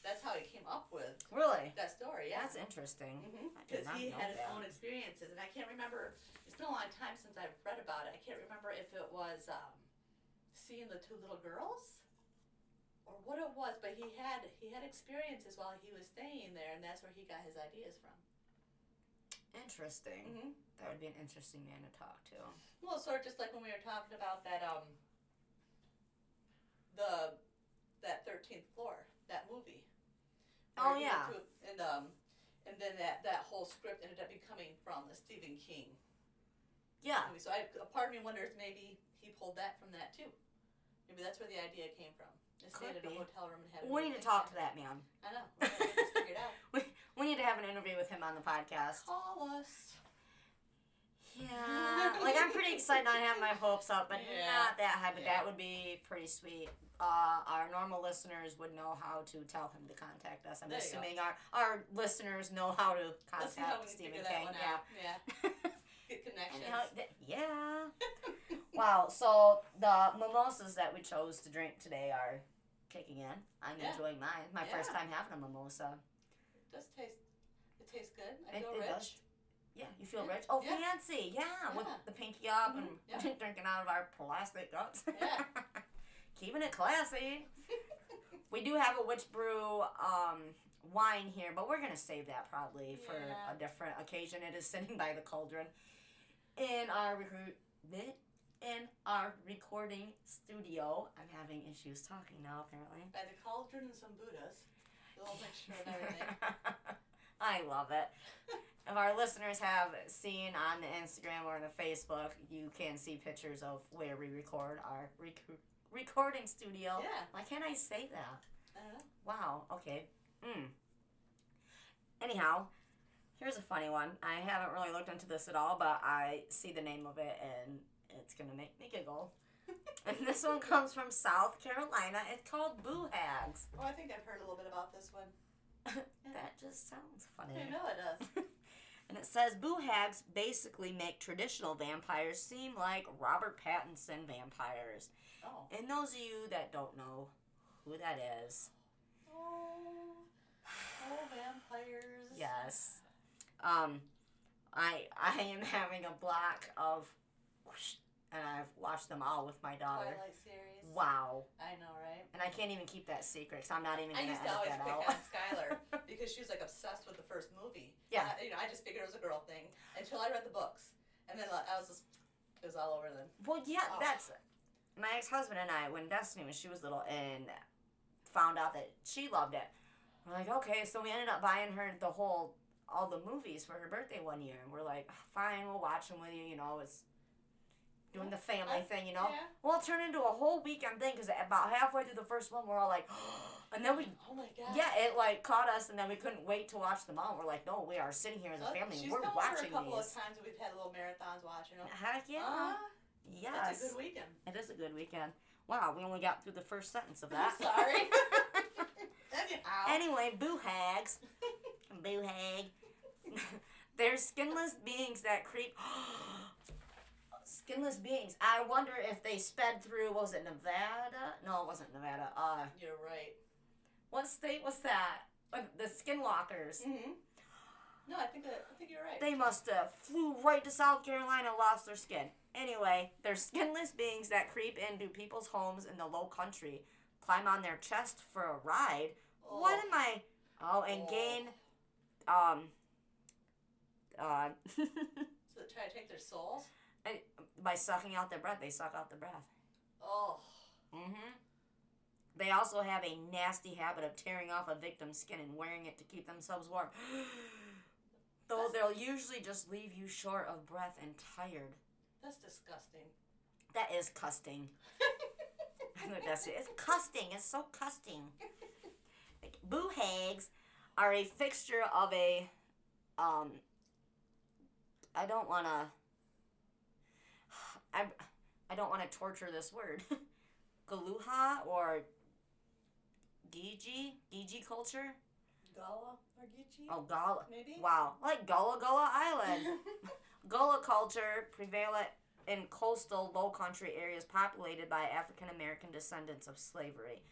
That's how he came up with Really? that story. Yeah. That's interesting. Because he had his that. own experiences, and I can't remember. It's been a long time since I've read about it. I can't remember if it was seeing the two little girls or what it was, but he had experiences while he was staying there, and that's where he got his ideas from. Interesting. That would be an interesting man to talk to. Well, sort of just like when we were talking about that that 13th Floor, that movie. Oh yeah. And then that whole script ended up becoming from the Stephen King Yeah. movie. So a part of me wonders maybe he pulled that from that too. Maybe that's where the idea came from. They stayed in a hotel room and had. We need to talk to that man. I know. We're gonna get this figured out. We need to have an interview with him on the podcast. Call us. Yeah, like I'm pretty excited. I have my hopes up, but not that high. But that would be pretty sweet. Our normal listeners would know how to tell him to contact us. I'm assuming our listeners know how to contact Stephen King. Yeah. Good connections. Yeah. Wow. So the mimosas that we chose to drink today are kicking in. I'm enjoying mine. My first time having a mimosa. It does taste. It tastes good. I feel It rich. does. Yeah, you feel rich. Oh, fancy. Yeah, with the pinky up and drinking out of our plastic cups. Yeah. Keeping it classy. We do have a witch brew wine here, but we're going to save that probably for a different occasion. It is sitting by the cauldron in our recording studio. I'm having issues talking now, apparently. By the cauldron and some Buddhas. A little mixture of everything. I love it. If our listeners have seen on the Instagram or the Facebook, you can see pictures of where we record our recording studio. Yeah. Why can't I say that? I don't know. Wow. Okay. Anyhow, here's a funny one. I haven't really looked into this at all, but I see the name of it and it's going to make me giggle. And this one comes from South Carolina. It's called Boo Hags. Oh, I think I've heard a little bit about this one. That just sounds funny. I know it does. And it says, Boo Hags basically make traditional vampires seem like Robert Pattinson vampires. Oh. And those of you that don't know who that is. Oh, vampires. Yes. I am having a block of, and I've watched them all with my daughter. Twilight series. Wow. I know, right? And I can't even keep that secret because I'm not even going to I used to edit always that pick out. on Skylar because she was like obsessed with the first movie. Yeah. I just figured it was a girl thing until I read the books, and then it was all over then. Well, yeah, that's my ex-husband and I when Destiny she was little and found out that she loved it. We're like, okay, so we ended up buying her all the movies for her birthday one year, and we're like, fine, we'll watch them with you. You know, it's doing the family thing, you know. Yeah. Well, it turned into a whole weekend thing because about halfway through the first one, we're all like, and then we. Oh my god. Yeah, it like caught us, and then we couldn't wait to watch them all. We're like, no, we are sitting here as a family. She's We're come watching over a couple these. of times, and we've had little marathons watching them. Heck yeah. Yes. It's a good weekend. It is a good weekend. Wow, we only got through the first sentence of that. Sorry. Anyway, Boo Hags. Boo Hag. They're skinless beings that creep. Skinless beings. I wonder if they sped through, was it Nevada? No, it wasn't Nevada. You're right. What state was that? The Skinwalkers. Mm-hmm. No, I think you're right. They must have flew right to South Carolina and lost their skin. Anyway, they're skinless beings that creep into people's homes in the low country, climb on their chest for a ride. Oh. What am I? Oh, and gain, So they try to take their souls? by sucking out their breath. They suck out the breath. Oh. Mm-hmm. They also have a nasty habit of tearing off a victim's skin and wearing it to keep themselves warm. Though they'll usually just leave you short of breath and tired. That's disgusting. That is custing. It's custing. It's so custing. Like, Boo Hags are a fixture of a, I don't want to torture this word. Galuha or Gigi culture. Gullah or Geechee? Oh, Gullah. Maybe? Wow. Like Gullah Island. Gullah culture prevalent in coastal low country areas populated by African American descendants of slavery.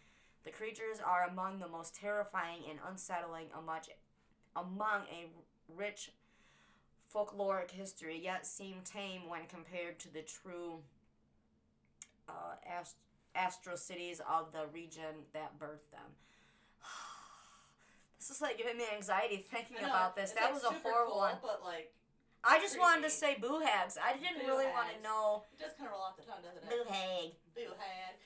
The creatures are among the most terrifying and unsettling among a rich folkloric history, yet seem tame when compared to the true atrocities of the region that birthed them. This is like giving me anxiety thinking about this. That was a horrible cool, one. But like, I just wanted to say boo hags. I didn't really want to know. It does kind of roll off the tongue, doesn't it? Boo hag. Boo hag.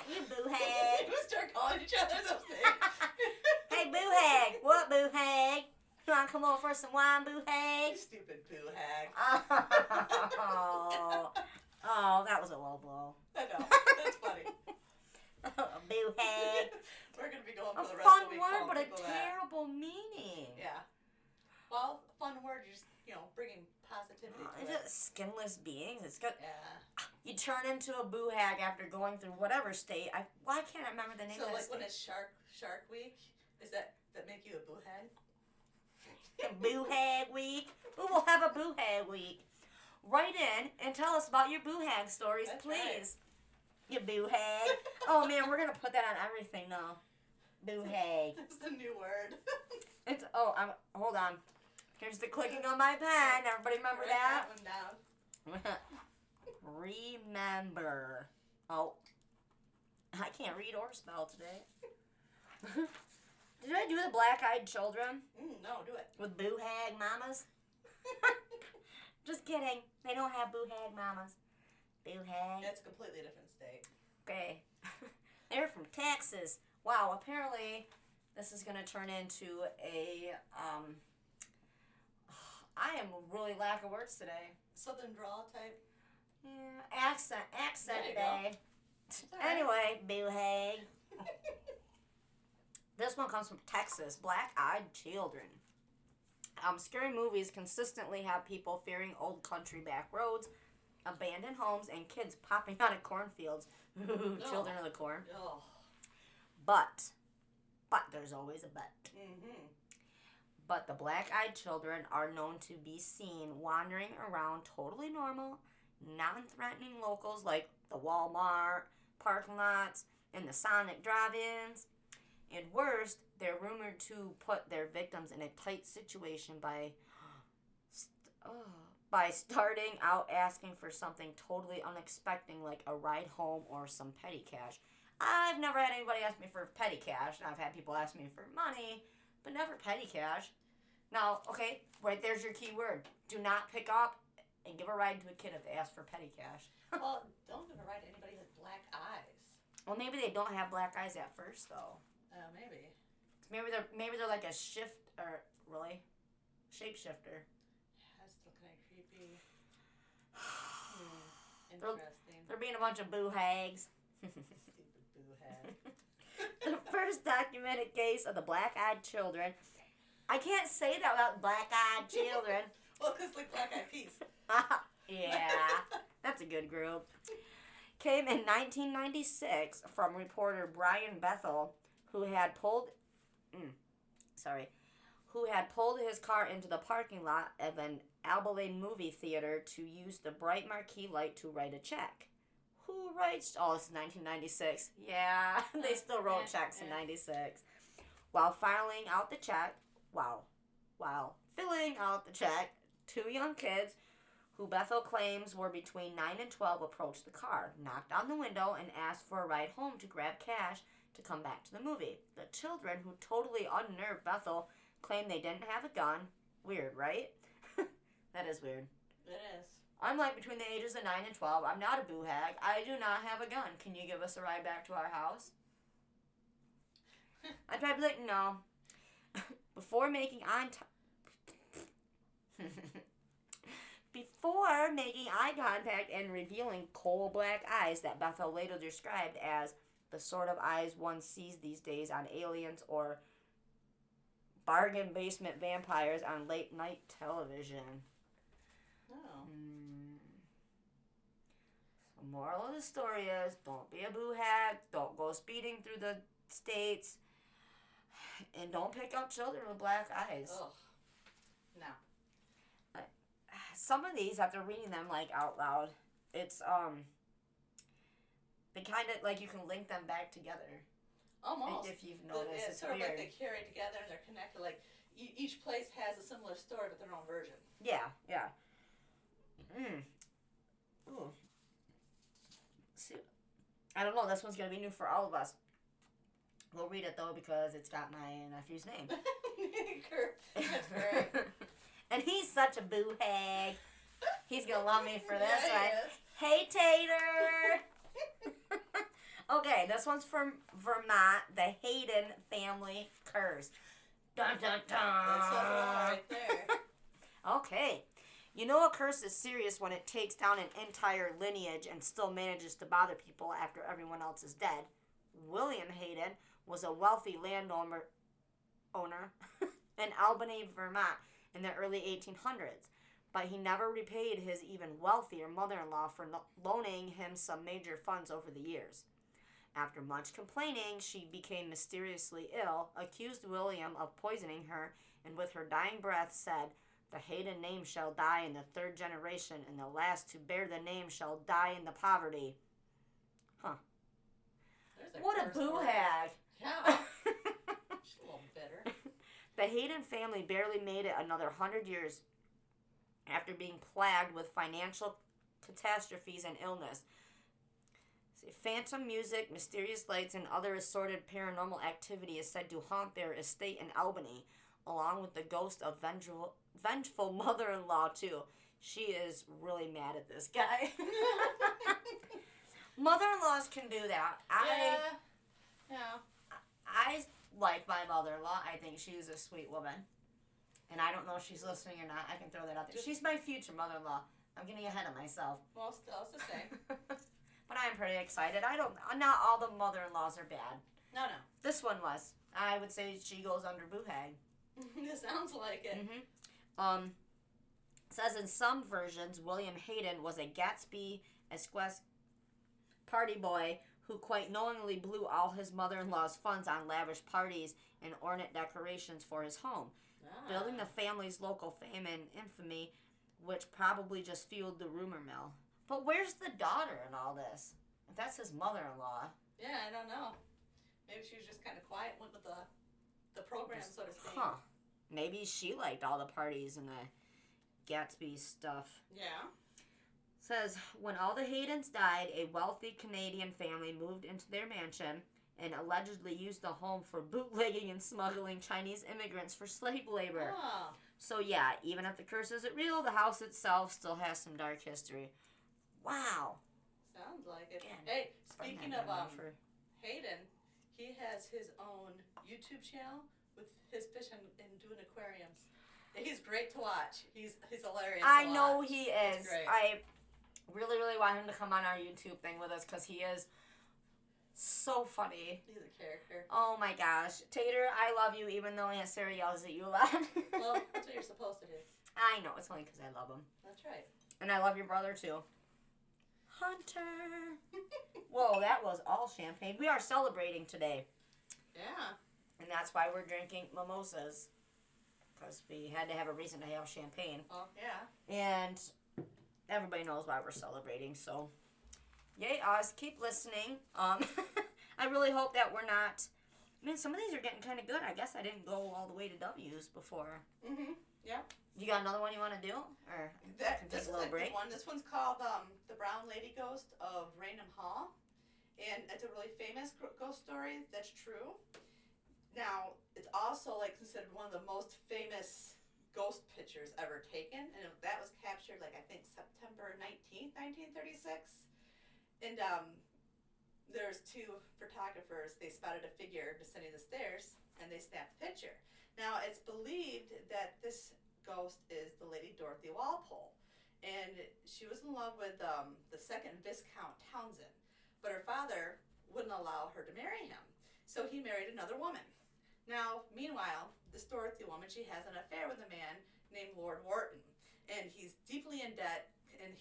You boo hag. We start calling each other those things. Hey, boo hag. What, boo hag? You want to come over for some wine, boo hag? You stupid boo hag. Oh, that was a low blow. I know. That's funny. Boo hag. We're going to be going for A the rest of the week. fun word, but a people terrible meaning. Yeah. Well, fun word, you're just, bringing positivity to it. It's skinless beings. It's good. Yeah. You turn into a boo hag after going through whatever state. Why can't I remember the name of So, that like, state? when it's Shark Week, is that make you a boo hag? Boo hag week. We will have a boo hag week. Write in and tell us about your boo hag stories, That's please. Right. You boo hag. Oh man, we're gonna put that on everything now. Boo hag. It's a new word. Hold on. Here's the clicking on my pen. Everybody remember Write that? one down. Remember. Oh. I can't read or spell today. Did I do the black-eyed children? No, do it. With boo hag mamas? Just kidding. They don't have boo hag mamas. Boo hag. It's a completely different state. Okay. They're from Texas. Wow, apparently this is going to turn into a, I am really lack of words today. Southern drawl type? Yeah, accent There you day. Anyway, boo hag. This one comes from Texas. Black-eyed children. Scary movies consistently have people fearing old country back roads, abandoned homes, and kids popping out of cornfields. Children of the corn. Oh. But there's always a but. Mm-hmm. But the black-eyed children are known to be seen wandering around totally normal, non-threatening locals like the Walmart, parking lots, and the Sonic drive-ins. And worst, they're rumored to put their victims in a tight situation by starting out asking for something totally unexpected like a ride home or some petty cash. I've never had anybody ask me for petty cash. I've had people ask me for money, but never petty cash. Now, okay, right there's your key word. Do not pick up and give a ride to a kid if they ask for petty cash. Well, don't give a ride to anybody with black eyes. Well, maybe they don't have black eyes at first, though. Maybe. Maybe they're like a shapeshifter. That's still kind of creepy. Interesting. They're being a bunch of boo hags. Stupid boo hag. The first documented case of the black-eyed children. I can't say that without black-eyed children. Well, because like Black Eyed Peas. Yeah, that's a good group. Came in 1996 from reporter Brian Bethel, who had pulled his car into the parking lot of an Abilene movie theater to use the bright marquee light to write a check. Who writes? Oh, it's 1996. Yeah, they still wrote checks in 96. While filling out the check, two young kids, who Bethel claims were between 9 and 12, approached the car, knocked on the window, and asked for a ride home to grab cash to come back to the movie. The children, who totally unnerved Bethel, claimed they didn't have a gun. Weird, right? That is weird. It is. I'm like between the ages of 9 and 12. I'm not a boo hag. I do not have a gun. Can you give us a ride back to our house? I'd probably be like, no. Before making eye contact and revealing coal black eyes that Bethel later described as the sort of eyes one sees these days on aliens or bargain basement vampires on late night television. Oh. So moral of the story is, don't be a boo hag. Don't go speeding through the states. And don't pick up children with black eyes. Ugh. No. Some of these, after reading them like out loud, it's they kind of like you can link them back together. Almost. If you've noticed, it's sort weird. of like they carry together and they're connected. Like each place has a similar story, but their own version. Yeah. Ooh. See, I don't know. This one's gonna be new for all of us. We'll read it though because it's got my nephew's name. That's great. And he's such a boo hag. He's gonna love me for this, Yeah, right? Hey, Tater! Okay, this one's from Vermont, the Hayden family curse. Dun dun dun! That's right there. Okay. You know a curse is serious when it takes down an entire lineage and still manages to bother people after everyone else is dead. William Hayden was a wealthy landowner in Albany, Vermont in the early 1800s, but he never repaid his even wealthier mother-in-law for loaning him some major funds over the years. After much complaining, she became mysteriously ill, accused William of poisoning her, and with her dying breath said, "The Hayden name shall die in the third generation, and the last to bear the name shall die in the poverty." Huh. What a boo hag. Yeah. She's a little bitter. The Hayden family barely made it another 100 years after being plagued with financial catastrophes and illness. Phantom music, mysterious lights, and other assorted paranormal activity is said to haunt their estate in Albany, along with the ghost of vengeful mother-in-law, too. She is really mad at this guy. Mother-in-laws can do that. Yeah. I like my mother-in-law. I think she's a sweet woman. And I don't know if she's listening or not. I can throw that out there. She's my future mother-in-law. I'm getting ahead of myself. Well, still, it's the same. But I'm pretty excited. Not all the mother-in-laws are bad. No. This one was. I would say she goes under boo hag. It sounds like it. Mm-hmm. Says in some versions, William Hayden was a Gatsby Esquire party boy who quite knowingly blew all his mother-in-law's funds on lavish parties and ornate decorations for his home, building the family's local fame and infamy, which probably just fueled the rumor mill. But where's the daughter in all this? If that's his mother-in-law. Yeah, I don't know. Maybe she was just kind of quiet, went with the program, so to speak. Huh. Maybe she liked all the parties and the Gatsby stuff. Yeah. Says, when all the Haydens died, a wealthy Canadian family moved into their mansion and allegedly used the home for bootlegging and smuggling Chinese immigrants for slave labor. Oh. So yeah, even if the curse isn't real, the house itself still has some dark history. Wow. Sounds like it. Again, hey, speaking of for... Hayden, he has his own YouTube channel with his fishing and doing aquariums. He's great to watch. He's hilarious. I know he is. It's great. I really want him to come on our YouTube thing with us because he is so funny. He's a character. Oh my gosh. Tater, I love you even though Aunt Sarah yells at you a lot. Well, that's what you're supposed to do. I know. It's only because I love him. That's right. And I love your brother too. Hunter. Whoa, that was all champagne. We are celebrating today. Yeah. And that's why we're drinking mimosas. Because we had to have a reason to have champagne. Oh, yeah. And everybody knows why we're celebrating, so yay us. Keep listening. I really hope that we're not... Man, some of these are getting kind of good. I guess I didn't go all the way to W's before. Yeah. You got another one you want to do? Or This is a good one. This one's called The Brown Lady Ghost of Raynham Hall. And it's a really famous ghost story that's true. Now, it's also considered one of the most famous ghost pictures ever taken, and that was captured I think September 19th, 1936. And there's two photographers. They spotted a figure descending the stairs, and they snapped the picture. Now, it's believed that this ghost is the Lady Dorothy Walpole, and she was in love with the second Viscount Townsend, but her father wouldn't allow her to marry him, so he married another woman. Now, meanwhile, this Dorothy woman, she has an affair with a man named Lord Wharton, and he's deeply in debt, and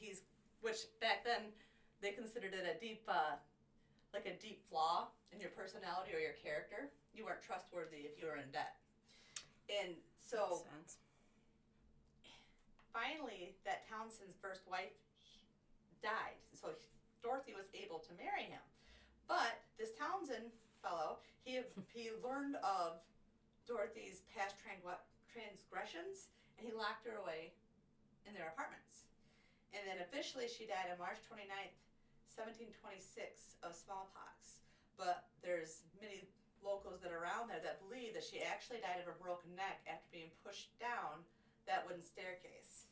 which back then they considered it a deep flaw in your personality or your character. you weren't trustworthy if you were in debt. And so finally, that Townsend's first wife died. So Dorothy was able to marry him. But this Townsend fellow, he learned of Dorothy's past transgressions, and he locked her away in their apartments. And then officially she died on March 29th, 1726 of smallpox. But there's many locals that are around there that believe that she actually died of a broken neck after being pushed down that wooden staircase.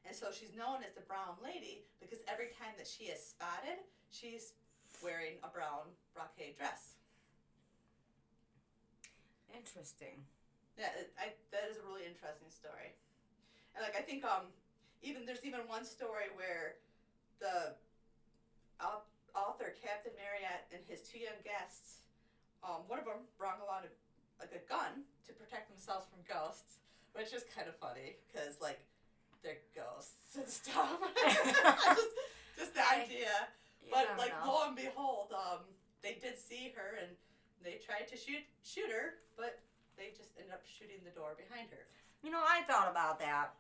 And so she's known as the Brown Lady because every time that she is spotted, she's wearing a brown brocade dress. Interesting. Yeah, that is a really interesting story. And like I think there's even one story where the author Captain Marryat and his two young guests, one of them brought along a gun to protect themselves from ghosts, which is kind of funny because like they're ghosts and stuff. just the idea. But like lo and behold, they did see her and they tried to shoot her, but they just ended up shooting the door behind her. I thought about that,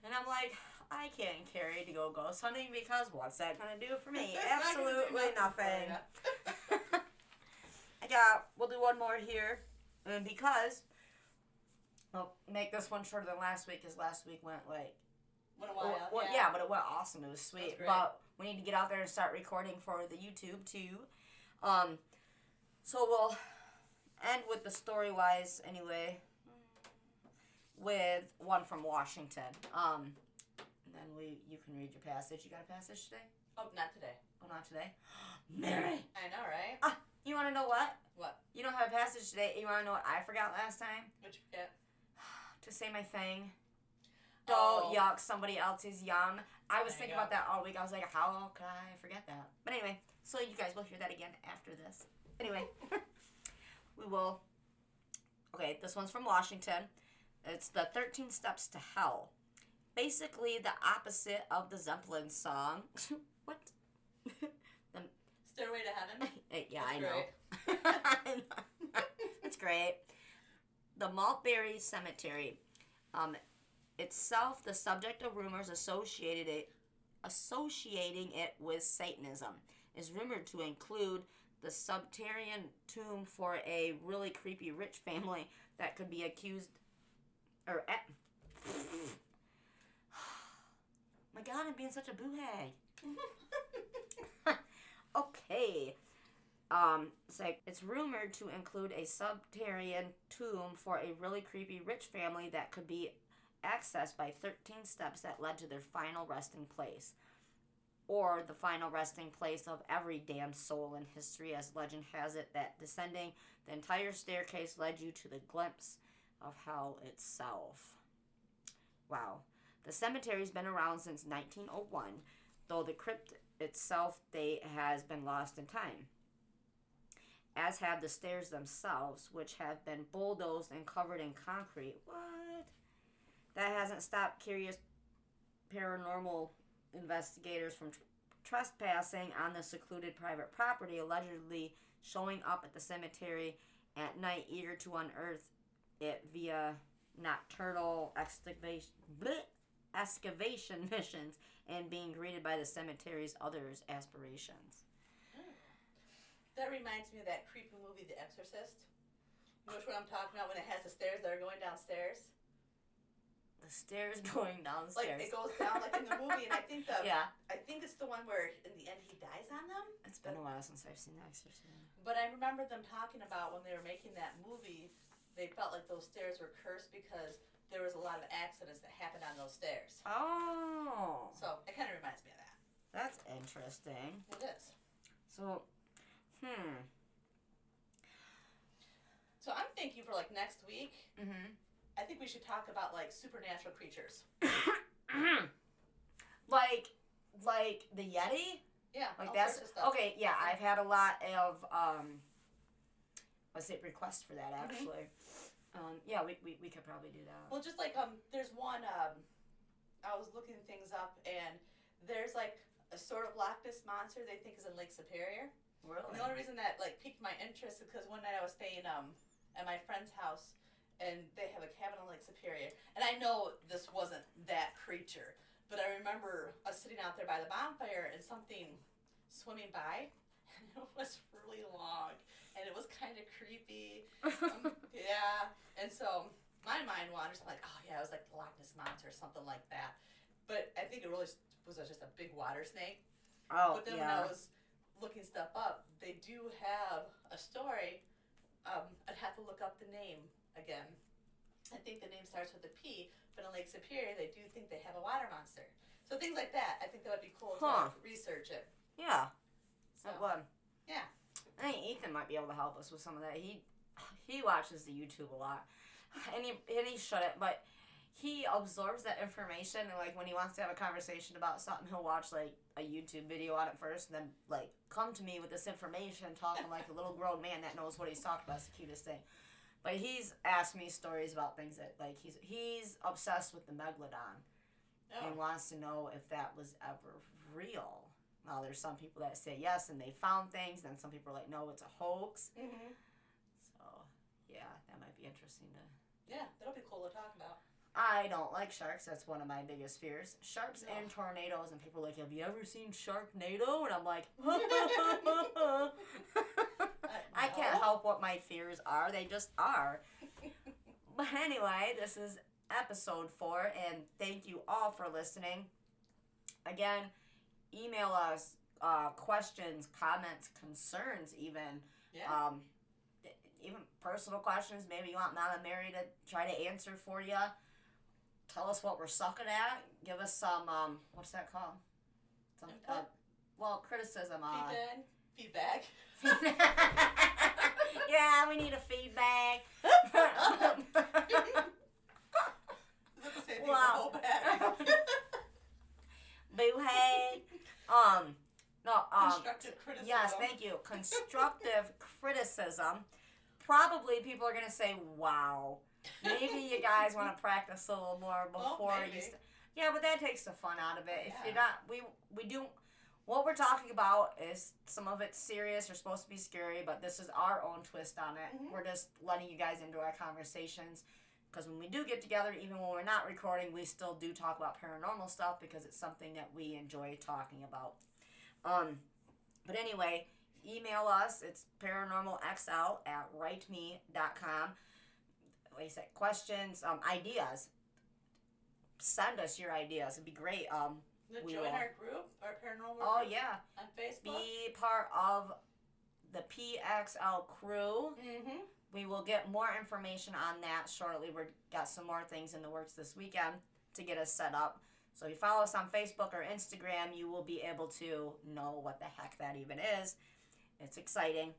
and I'm like, I can't carry to go ghost hunting because what's that gonna do for me? Absolutely nothing. We'll do one more here, and because I'll make this one shorter than last week, because last week went like. Went a while. Yeah, but it went awesome. It was sweet. But we need to get out there and start recording for the YouTube too. So we'll end with the story-wise anyway, with one from Washington. And then you can read your passage. You got a passage today? Oh, not today. Oh, not today? Mary! I know, right? You want to know what? What? You don't have a passage today. You want to know what I forgot last time? What'd you forget? To say my thing. Don't yuck somebody else's yum. I was thinking about that all week. I was like, how could I forget that? But anyway, so you guys will hear that again after this. Anyway, we will. Okay, this one's from Washington. It's the 13 Steps to Hell. Basically, the opposite of the Zeppelin song. What? Stairway to Heaven? Yeah, That's I know. That's great. The Maltberry Cemetery. Itself the subject of rumors associating it with Satanism, is rumored to include the subterranean tomb for a really creepy rich family that could be accused my God, I'm being such a boo-hag. Okay. It's rumored to include a subterranean tomb for a really creepy rich family that could be accessed by 13 steps that led to their final resting place, or the final resting place of every damned soul in history, as legend has it that descending the entire staircase led you to the glimpse of hell itself. Wow. The cemetery's been around since 1901, though the crypt itself date has been lost in time, as have the stairs themselves, which have been bulldozed and covered in concrete. What? That hasn't stopped curious paranormal investigators from trespassing on the secluded private property, allegedly showing up at the cemetery at night, eager to unearth it via nocturnal excavation missions and being greeted by the cemetery's others' aspirations. That reminds me of that creepy movie, The Exorcist. You know which one I'm talking about, when it has the stairs that are going downstairs? The stairs going downstairs. Like, it goes down like in the movie, and I think I think it's the one where in the end he dies on them. It's been a while since I've seen The Exorcist. But I remember them talking about when they were making that movie, they felt like those stairs were cursed because there was a lot of accidents that happened on those stairs. Oh. So it kind of reminds me of that. That's interesting. It is. So, So I'm thinking for like next week, I think we should talk about like supernatural creatures. like the Yeti? Yeah. Like that's okay. Yeah, I've had a lot of requests for that actually. Yeah, we could probably do that. Well, just like there's one I was looking things up, and there's like a sort of Loch Ness monster they think is in Lake Superior. Really? And the only reason that like piqued my interest is because one night I was staying at my friend's house, and they have a cabin on Lake Superior. And I know this wasn't that creature, but I remember us sitting out there by the bonfire and something swimming by, and it was really long, and it was kind of creepy. Yeah, and so my mind wanders. I'm like, oh yeah, it was like the Loch Ness Monster or something like that. But I think it really was just a big water snake. Oh, but then when I was looking stuff up, they do have a story. I'd have to look up the name again. I think the name starts with a P, but in Lake Superior, they do think they have a water monster. So things like that, I think that would be cool to research it. Yeah. So, that would. Yeah. I think Ethan might be able to help us with some of that. He watches the YouTube a lot, and he shouldn't, but he absorbs that information, and like when he wants to have a conversation about something, he'll watch like a YouTube video on it first, and then like come to me with this information, talking like a little grown man that knows what he's talking about. It's the cutest thing. But he's asked me stories about things that like he's obsessed with the megalodon, and wants to know if that was ever real. Now there's some people that say yes and they found things, then some people are like, no, it's a hoax. Mm-hmm. So yeah, that might be interesting to. Yeah, that'll be cool to talk about. I don't like sharks. That's one of my biggest fears. Sharks and tornadoes. And people are like, have you ever seen Sharknado? And I'm like, I can't help what my fears are. They just are. But anyway, this is episode 4. And thank you all for listening. Again, email us questions, comments, concerns even. Yeah. Even personal questions. Maybe you want Mama Mary to try to answer for you. Tell us what we're sucking at. Give us some, what's that called? Some, criticism. Feedback. Yeah, we need a feedback. Is that the same thing as a whole bag? Boo-hey. Constructive criticism. Yes, thank you. Constructive criticism. Probably people are going to say, wow. Maybe you guys want to practice a little more before you yeah, but that takes the fun out of it. If you're not, we do, what we're talking about is some of it's serious or supposed to be scary, but this is our own twist on it. Mm-hmm. We're just letting you guys into our conversations, because when we do get together, even when we're not recording, we still do talk about paranormal stuff because it's something that we enjoy talking about. But anyway, email us. It's paranormalxl@writeme.com. Like I said, questions, ideas. Send us your ideas. It'd be great. Join our group, our paranormal group. Oh, yeah. On Facebook. Be part of the PXL crew. Mm-hmm. We will get more information on that shortly. We've got some more things in the works this weekend to get us set up. So if you follow us on Facebook or Instagram, you will be able to know what the heck that even is. It's exciting.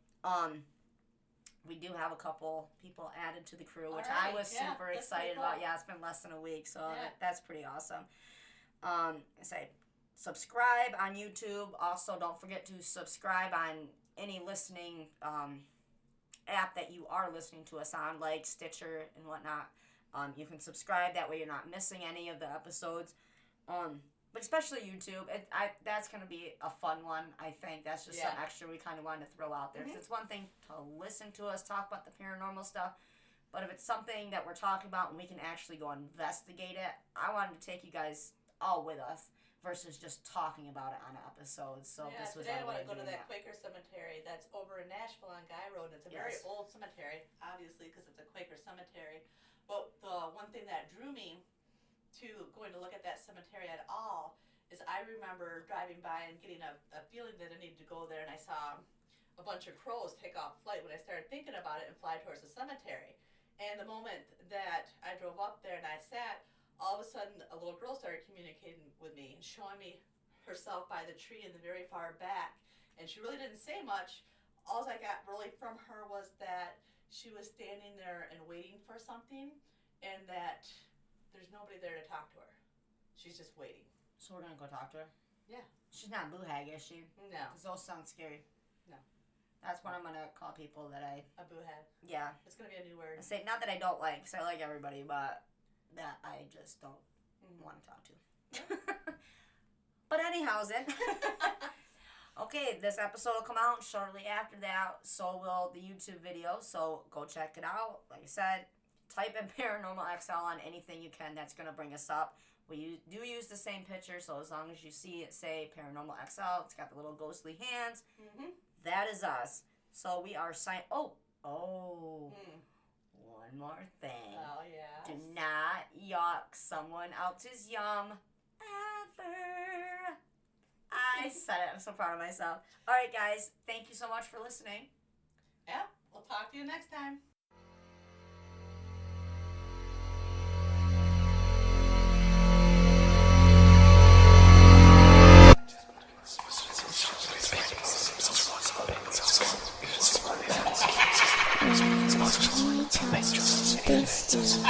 We do have a couple people added to the crew, which I was super excited about. Yeah, it's been less than a week, so that's pretty awesome. Say, subscribe on YouTube. Also, don't forget to subscribe on any listening app that you are listening to us on, like Stitcher and whatnot. You can subscribe. That way you're not missing any of the episodes. But especially YouTube, that's going to be a fun one, I think. That's just some extra we kind of wanted to throw out there. Because it's one thing to listen to us talk about the paranormal stuff, but if it's something that we're talking about and we can actually go investigate it, I wanted to take you guys all with us versus just talking about it on episodes. So this was today I want to go to that Quaker cemetery that's over in Nashville on Guy Road. It's a very old cemetery, obviously, because it's a Quaker cemetery. But the one thing that drew me to going to look at that cemetery at all is I remember driving by and getting a feeling that I needed to go there, and I saw a bunch of crows take off flight when I started thinking about it and fly towards the cemetery. And the moment that I drove up there and I sat, all of a sudden a little girl started communicating with me and showing me herself by the tree in the very far back, and she really didn't say much. All I got really from her was that she was standing there and waiting for something, and that there's nobody there to talk to her. She's just waiting. So we're going to go talk to her? Yeah. She's not boo-hag, is she? No. Because those sound scary. No. That's what I'm going to call people that I... A boo-hag. Yeah. It's going to be a new word. I say, not that I don't like, because I like everybody, but that I just don't want to talk to. But anyhow, then. Okay, this episode will come out shortly after that. So will the YouTube video. So go check it out. Like I said, type in Paranormal XL on anything you can. That's going to bring us up. We do use the same picture, so as long as you see it say Paranormal XL, it's got the little ghostly hands. Mm-hmm. That is us. So we are one more thing. Oh, yeah. Do not yuck someone else's yum ever. I said it. I'm so proud of myself. All right, guys. Thank you so much for listening. Yeah, we'll talk to you next time. This is